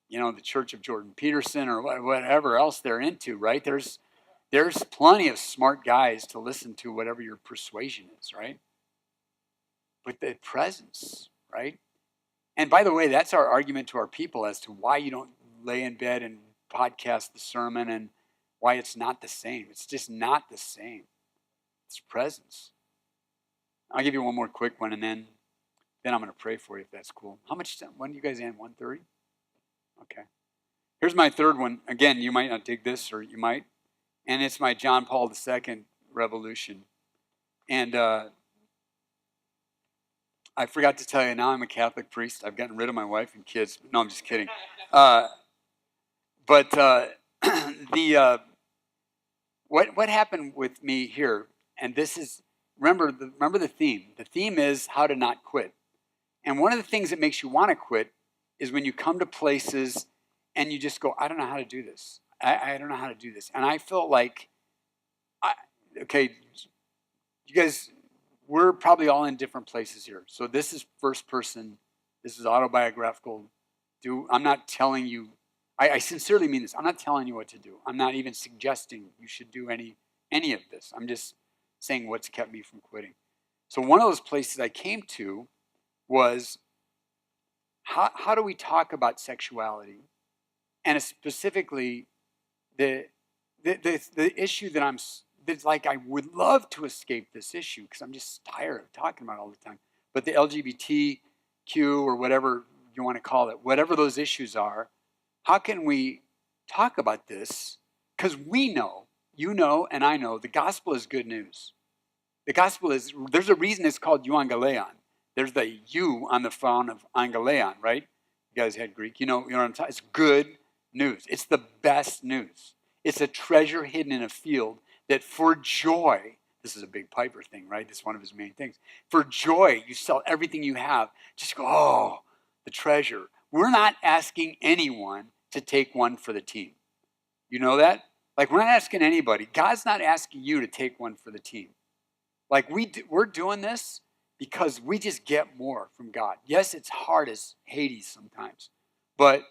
the Church of Jordan Peterson or whatever else they're into, right? There's plenty of smart guys to listen to whatever your persuasion is, right? But the presence, right? And by the way, that's our argument to our people as to why you don't lay in bed and podcast the sermon and why it's not the same. It's just not the same. It's presence. I'll give you one more quick one, and then I'm going to pray for you if that's cool. When do you guys end? 1:30? Okay. Here's my third one. Again, you might not dig this, or you might. And it's my John Paul II revolution. And I forgot to tell you, now I'm a Catholic priest. I've gotten rid of my wife and kids. No, I'm just kidding. But what happened with me here, and this is, remember the theme. The theme is how to not quit. And one of the things that makes you want to quit is when you come to places and you just go, I don't know how to do this. I don't know how to do this. And I felt like, okay, you guys, we're probably all in different places here. So this is first person. This is autobiographical. I'm not telling you, I sincerely mean this. I'm not telling you what to do. I'm not even suggesting you should do any of this. I'm just saying what's kept me from quitting. So one of those places I came to was, how do we talk about sexuality? And specifically, the issue that's like, I would love to escape this issue because I'm just tired of talking about it all the time. But the LGBTQ or whatever you want to call it, whatever those issues are, how can we talk about this? Because we know, you know, and I know, the gospel is good news. The gospel is, there's a reason it's called euangelion. There's the U on the front of angelion, right? You guys had Greek. You know what I'm talking. It's good news. It's the best news. It's a treasure hidden in a field that for joy, this is a big Piper thing, right? This is one of his main things. For joy, you sell everything you have. Just go, oh, the treasure. We're not asking anyone to take one for the team. You know that? Like, we're not asking anybody. God's not asking you to take one for the team. Like, we're doing this because we just get more from God. Yes, it's hard as Hades sometimes, but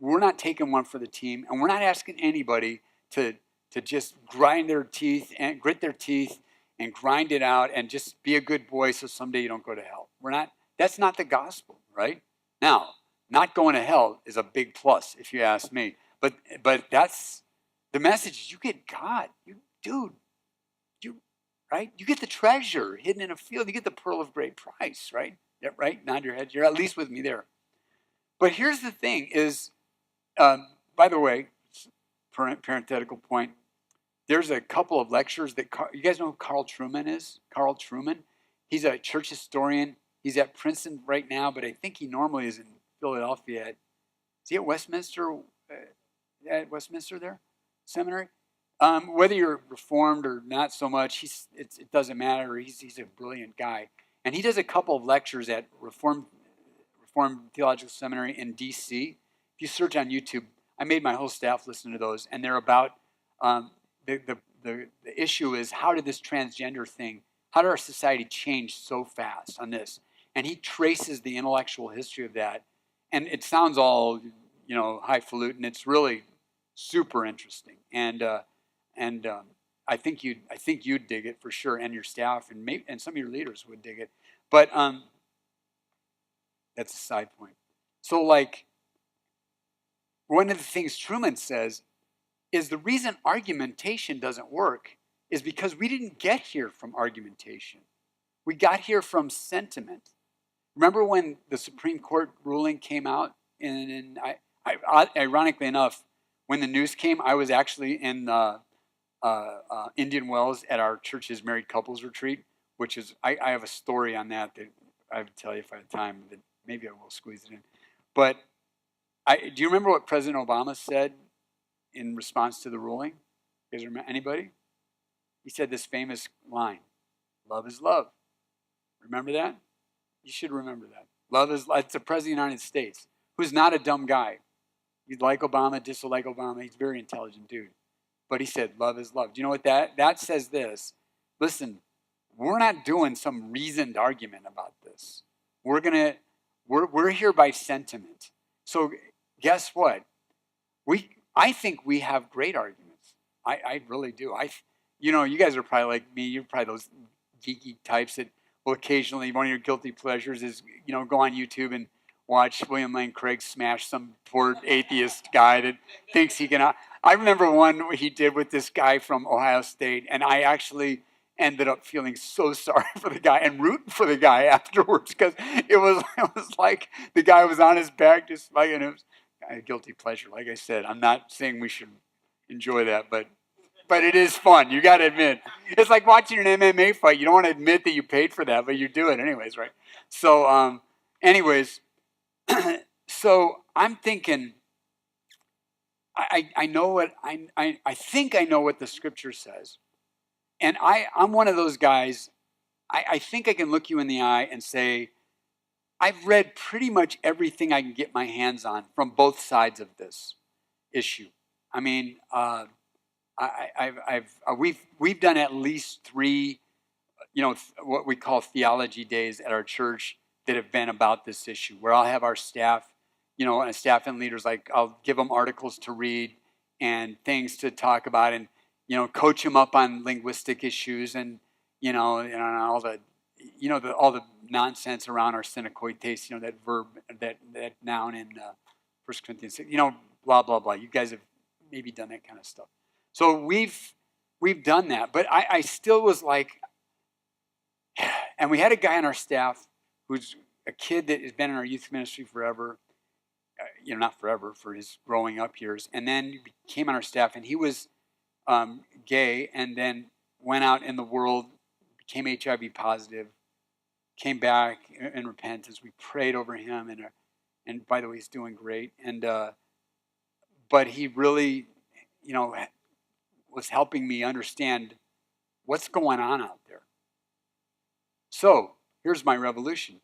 we're not taking one for the team, and we're not asking anybody to just grind their teeth and grit their teeth and grind it out and just be a good boy so someday you don't go to hell. That's not the gospel, right? Now, not going to hell is a big plus if you ask me. But that's the message. You get God. Right? You get the treasure hidden in a field. You get the pearl of great price, right? Yeah, right? Nod your head. You're at least with me there. But here's the thing is, by the way, parenthetical point, there's a couple of lectures that, you guys know who Carl Trueman is? Carl Trueman. He's a church historian. He's at Princeton right now, but I think he normally is in Philadelphia. Is he at Westminster? At Westminster there? Seminary? Whether you're Reformed or not so much, it doesn't matter. He's a brilliant guy. And he does a couple of lectures at Reformed Theological Seminary in D.C. If you search on YouTube, I made my whole staff listen to those, and they're about the issue is, how did this transgender thing, how did our society change so fast on this? And he traces the intellectual history of that. And it sounds all, highfalutin. It's really super interesting. And I think you'd dig it for sure, and your staff, and some of your leaders would dig it. But that's a side point. So, like, one of the things Truman says is the reason argumentation doesn't work is because we didn't get here from argumentation. We got here from sentiment. Remember when the Supreme Court ruling came out? Ironically enough, when the news came, I was actually in Indian Wells at our church's married couples retreat, which is, I have a story on that I would tell you if I had time. That maybe I will squeeze it in. But do you remember what President Obama said in response to the ruling? You guys remember, anybody? He said this famous line, "Love is love." Remember that? You should remember that. Love is, it's the President of the United States, who's not a dumb guy. You like Obama, dislike Obama. He's a very intelligent dude. But he said, love is love. Do you know what that says this? Listen, we're not doing some reasoned argument about this. We're here by sentiment. So guess what? I think we have great arguments. I really do. You guys are probably like me. You're probably those geeky types that will occasionally, one of your guilty pleasures is, go on YouTube and watch William Lane Craig smash some poor atheist guy that thinks he can. I remember one he did with this guy from Ohio State, and I actually ended up feeling so sorry for the guy and rooting for the guy afterwards because it was like the guy was on his back just like, and it was a guilty pleasure. Like I said, I'm not saying we should enjoy that, but it is fun. You got to admit. It's like watching an MMA fight. You don't want to admit that you paid for that, but you do it anyways, right? So, anyways, so I'm thinking, I know what, I think I know what the scripture says. And I'm one of those guys, I think I can look you in the eye and say, I've read pretty much everything I can get my hands on from both sides of this issue. I mean, we've done at least 3, what we call theology days at our church that have been about this issue, where I'll have our staff, and staff and leaders, like I'll give them articles to read and things to talk about, and coach them up on linguistic issues, and all the all the nonsense around arsenokoites, that verb, that noun in 1 Corinthians 6, blah blah blah. You guys have maybe done that kind of stuff. So we've done that, but I still was like, and we had a guy on our staff who's a kid that has been in our youth ministry forever, not forever, for his growing up years, and then he came on our staff, and he was gay, and then went out in the world, became HIV positive, came back in repentance. We prayed over him, and by the way, he's doing great, and but he really, was helping me understand what's going on out there. So here's my revolution.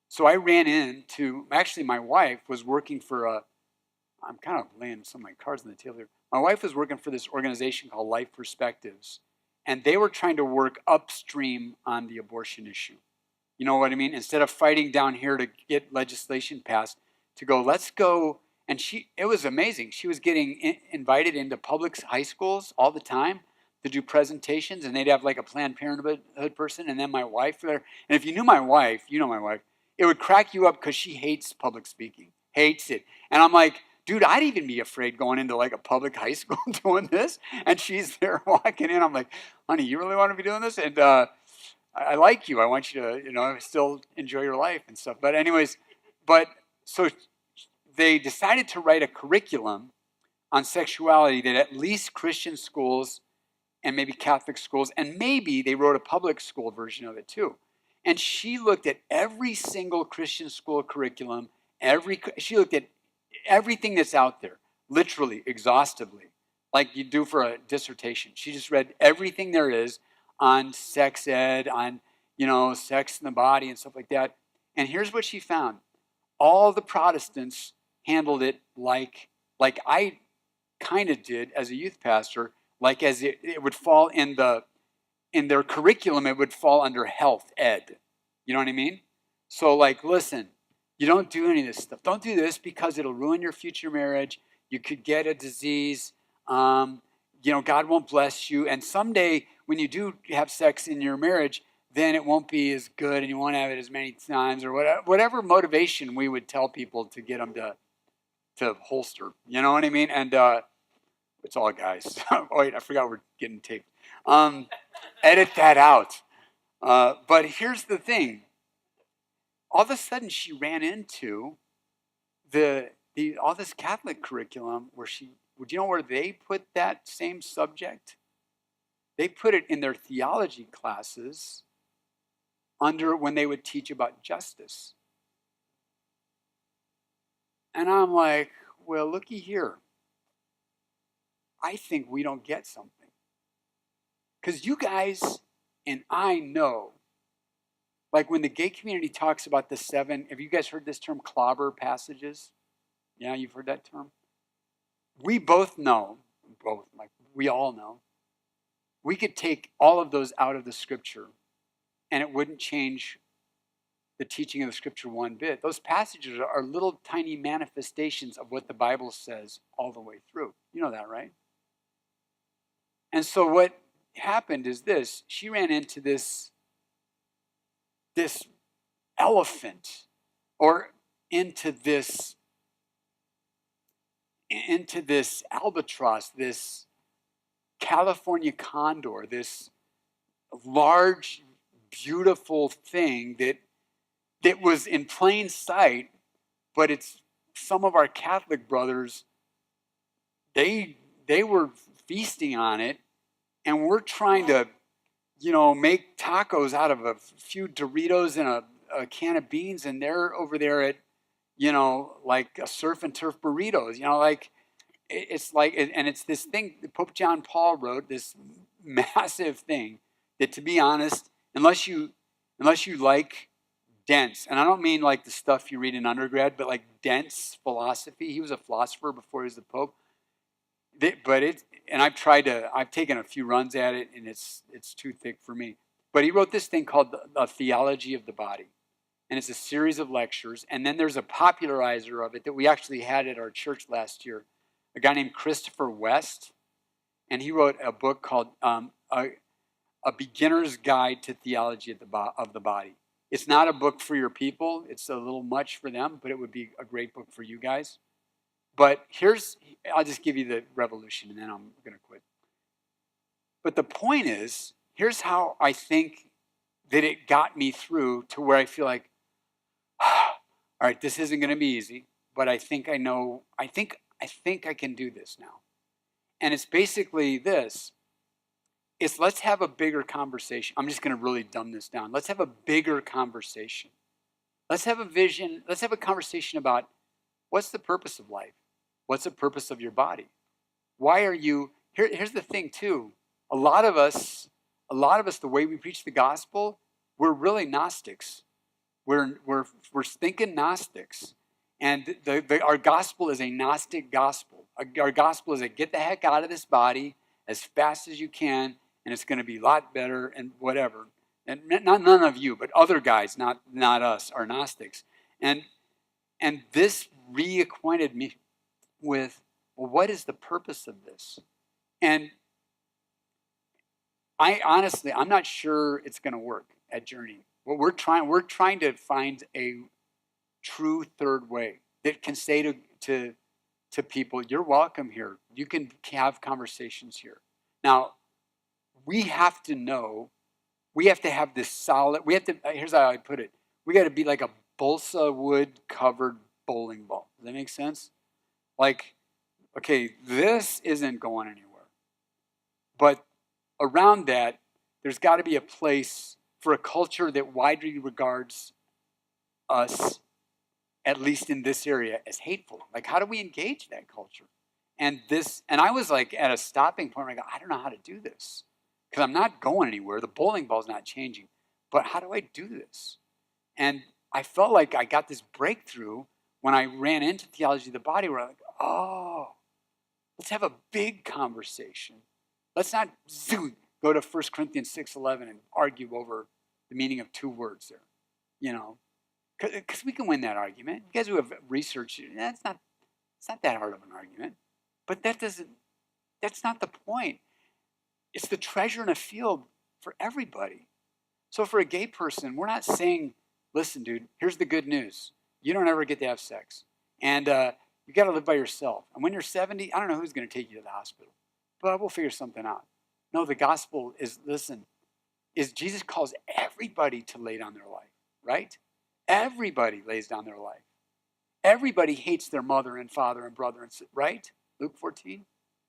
So I ran into, actually my wife was working for I'm kind of laying some of my cards on the table here. My wife was working for this organization called Life Perspectives, and they were trying to work upstream on the abortion issue. You know what I mean? Instead of fighting down here to get legislation passed, to go, let's go. And it was amazing. She was getting invited into public high schools all the time to do presentations, and they'd have like a Planned Parenthood person, and then my wife there. And if you knew my wife, you know my wife, it would crack you up because she hates public speaking, hates it. And I'm like, dude, I'd even be afraid going into like a public high school doing this. And she's there walking in. I'm like, honey, you really want to be doing this? And I like you. I want you to, still enjoy your life and stuff. But anyways, so they decided to write a curriculum on sexuality that at least Christian schools and maybe Catholic schools, and maybe they wrote a public school version of it too. And she looked at every single Christian school curriculum, she looked at everything that's out there, literally, exhaustively, like you do for a dissertation. She just read everything there is on sex ed, on, sex in the body and stuff like that. And here's what she found. All the Protestants handled it like I kind of did as a youth pastor, like as it would fall in their curriculum, it would fall under health ed. You know what I mean? So, like, listen, you don't do any of this stuff. Don't do this because it'll ruin your future marriage. You could get a disease. Um, God won't bless you. And someday, when you do have sex in your marriage, then it won't be as good and you won't have it as many times or whatever motivation we would tell people to get them to holster. You know what I mean? And it's all guys. Oh, wait, I forgot we're getting taped. Edit that out. But here's the thing. All of a sudden, she ran into all this Catholic curriculum where do you know where they put that same subject? They put it in their theology classes under when they would teach about justice. And I'm like, well, looky here. I think we don't get something. Because you guys and I know, like when the gay community talks about the 7, have you guys heard this term, clobber passages? Yeah, you've heard that term? We both know, we all know, we could take all of those out of the scripture and it wouldn't change the teaching of the scripture one bit. Those passages are little tiny manifestations of what the Bible says all the way through. You know that, right? And so what happened is this. She ran into this elephant, or into this albatross, this California condor, this large, beautiful thing that was in plain sight, but it's some of our Catholic brothers, they were feasting on it, and we're trying to, make tacos out of a few Doritos and a can of beans, and they're over there at, like a surf and turf burritos, it's like, and it's this thing that Pope John Paul wrote, this massive thing that, to be honest, unless you like dense, and I don't mean like the stuff you read in undergrad, but like dense philosophy. He was a philosopher before he was the Pope. And I've taken a few runs at it, and it's too thick for me. But he wrote this thing called the Theology of the Body. And it's a series of lectures. And then there's a popularizer of it that we actually had at our church last year, a guy named Christopher West. And he wrote a book called A Beginner's Guide to Theology of the Body. It's not a book for your people. It's a little much for them, but it would be a great book for you guys. But I'll just give you the revolution and then I'm going to quit. But the point is, here's how I think that it got me through to where I feel like, all right, this isn't going to be easy, but I think I know, I think I can do this now. And it's basically this. It's let's have a bigger conversation. I'm just going to really dumb this down. Let's have a bigger conversation. Let's have a vision. Let's have a conversation about what's the purpose of life? What's the purpose of your body? Why are you here? Here's the thing too. A lot of us, the way we preach the gospel, we're really Gnostics. We're thinking Gnostics, and our gospel is a Gnostic gospel. Our gospel is a get the heck out of this body as fast as you can, and it's going to be a lot better and whatever. And none of you, but other guys, not us, are Gnostics. And this reacquainted me with, well, what is the purpose of this? And I'm not sure it's going to work at Journey. What we're trying to find a true third way that can say to people, you're welcome here. You can have conversations here. Now, we have to have this solid, here's how I put it. We got to be like a balsa wood covered bowling ball. Does that make sense? Like, okay, this isn't going anywhere. But around that, there's got to be a place for a culture that widely regards us, at least in this area, as hateful. Like, how do we engage that culture? And I was like at a stopping point where I go, I don't know how to do this because I'm not going anywhere. The bowling ball's not changing. But how do I do this? And I felt like I got this breakthrough when I ran into theology of the body where I'm like, oh, let's have a big conversation. Let's not go to 1 Corinthians 6:11 and argue over the meaning of two words there, Because we can win that argument. You guys who have researched it, it's not that hard of an argument. But that's not the point. It's the treasure in a field for everybody. So for a gay person, we're not saying, listen, dude, here's the good news. You don't ever get to have sex. And you got to live by yourself. And when you're 70, I don't know who's going to take you to the hospital. But we'll figure something out. No, the gospel is, listen, is Jesus calls everybody to lay down their life, right? Everybody lays down their life. Everybody hates their mother and father and brother, and right? Luke 14.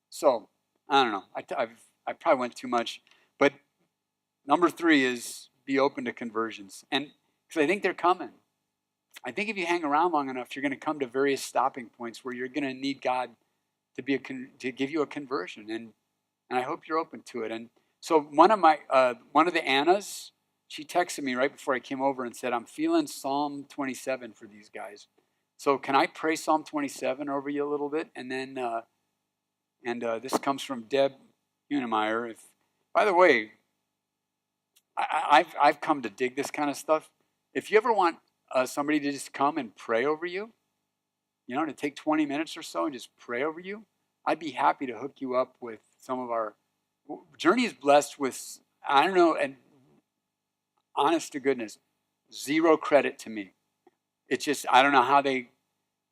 So, I don't know. I probably went too much. But number 3 is be open to conversions. And because I think they're coming. I think if you hang around long enough, you're going to come to various stopping points where you're going to need God to give you a conversion. And I hope you're open to it. And so one of the Annas, she texted me right before I came over and said, I'm feeling Psalm 27 for these guys. So can I pray Psalm 27 over you a little bit? And then, this comes from Deb Unemeyer. By the way, I've come to dig this kind of stuff. If you ever want somebody to just come and pray over you, to take 20 minutes or so and just pray over you, I'd be happy to hook you up with some of our... Journey is blessed with, I don't know, and honest to goodness, 0 credit to me. It's just, I don't know how they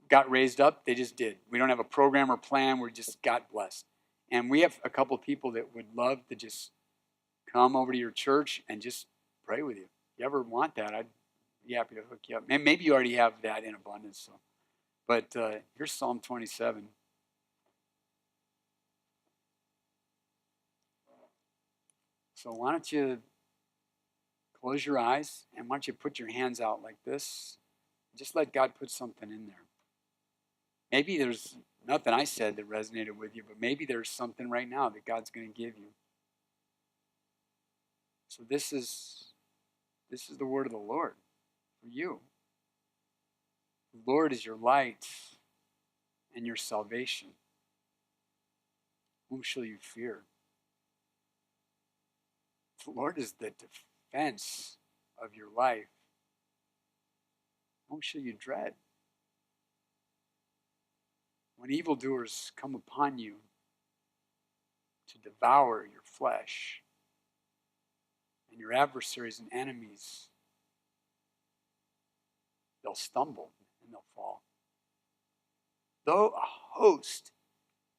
got raised up. They just did. We don't have a program or plan. We're just got blessed. And we have a couple people that would love to just come over to your church and just pray with you. If you ever want that, I'd be happy to hook you up. Maybe you already have that in abundance. So, but here's Psalm 27. So why don't you close your eyes and why don't you put your hands out like this? Just let God put something in there. Maybe there's nothing I said that resonated with you, but maybe there's something right now that God's going to give you. So this is the word of the Lord for you. The Lord is your light and your salvation. Whom shall you fear? The Lord is the defense of your life. Whom shall you dread? When evildoers come upon you to devour your flesh, and your adversaries and enemies, they'll stumble and they'll fall. Though a host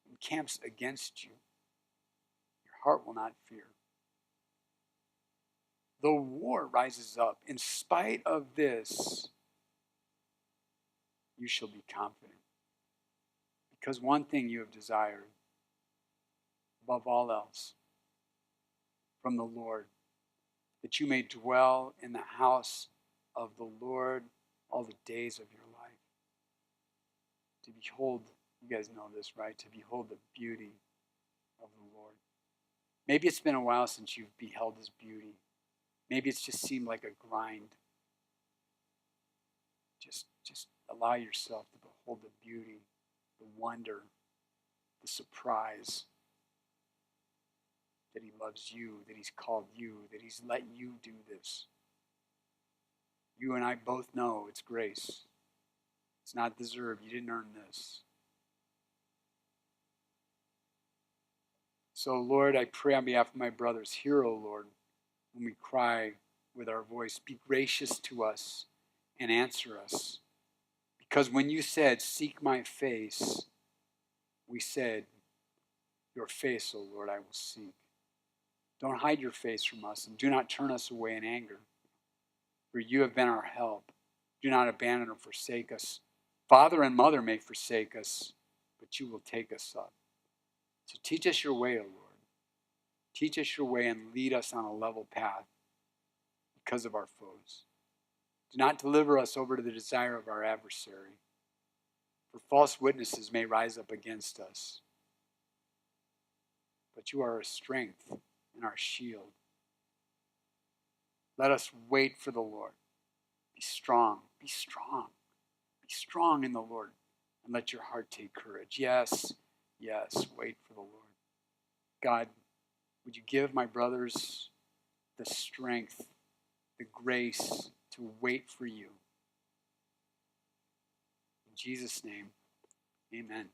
encamps against you, your heart will not fear. Though war rises up, in spite of this, you shall be confident. Because one thing you have desired, above all else, from the Lord, that you may dwell in the house of the Lord all the days of your life. To behold, you guys know this, right? To behold the beauty of the Lord. Maybe it's been a while since you've beheld his beauty. Maybe it's just seemed like a grind. Just allow yourself to behold the beauty, the wonder, the surprise that he loves you, that he's called you, that he's let you do this. You and I both know it's grace. It's not deserved. You didn't earn this. So, Lord, I pray on behalf of my brothers, hear, O Lord, when we cry with our voice. Be gracious to us and answer us. Because when you said, seek my face, we said, your face, O Lord, I will seek. Don't hide your face from us, and do not turn us away in anger. For you have been our help. Do not abandon or forsake us. Father and mother may forsake us, but you will take us up. So teach us your way, O Lord. Teach us your way and lead us on a level path because of our foes. Do not deliver us over to the desire of our adversary, for false witnesses may rise up against us. But you are our strength and our shield. Let us wait for the Lord. Be strong. Be strong. Be strong in the Lord, and let your heart take courage. Yes, wait for the Lord. God, would you give my brothers the strength, the grace to wait for you, Jesus' name, amen.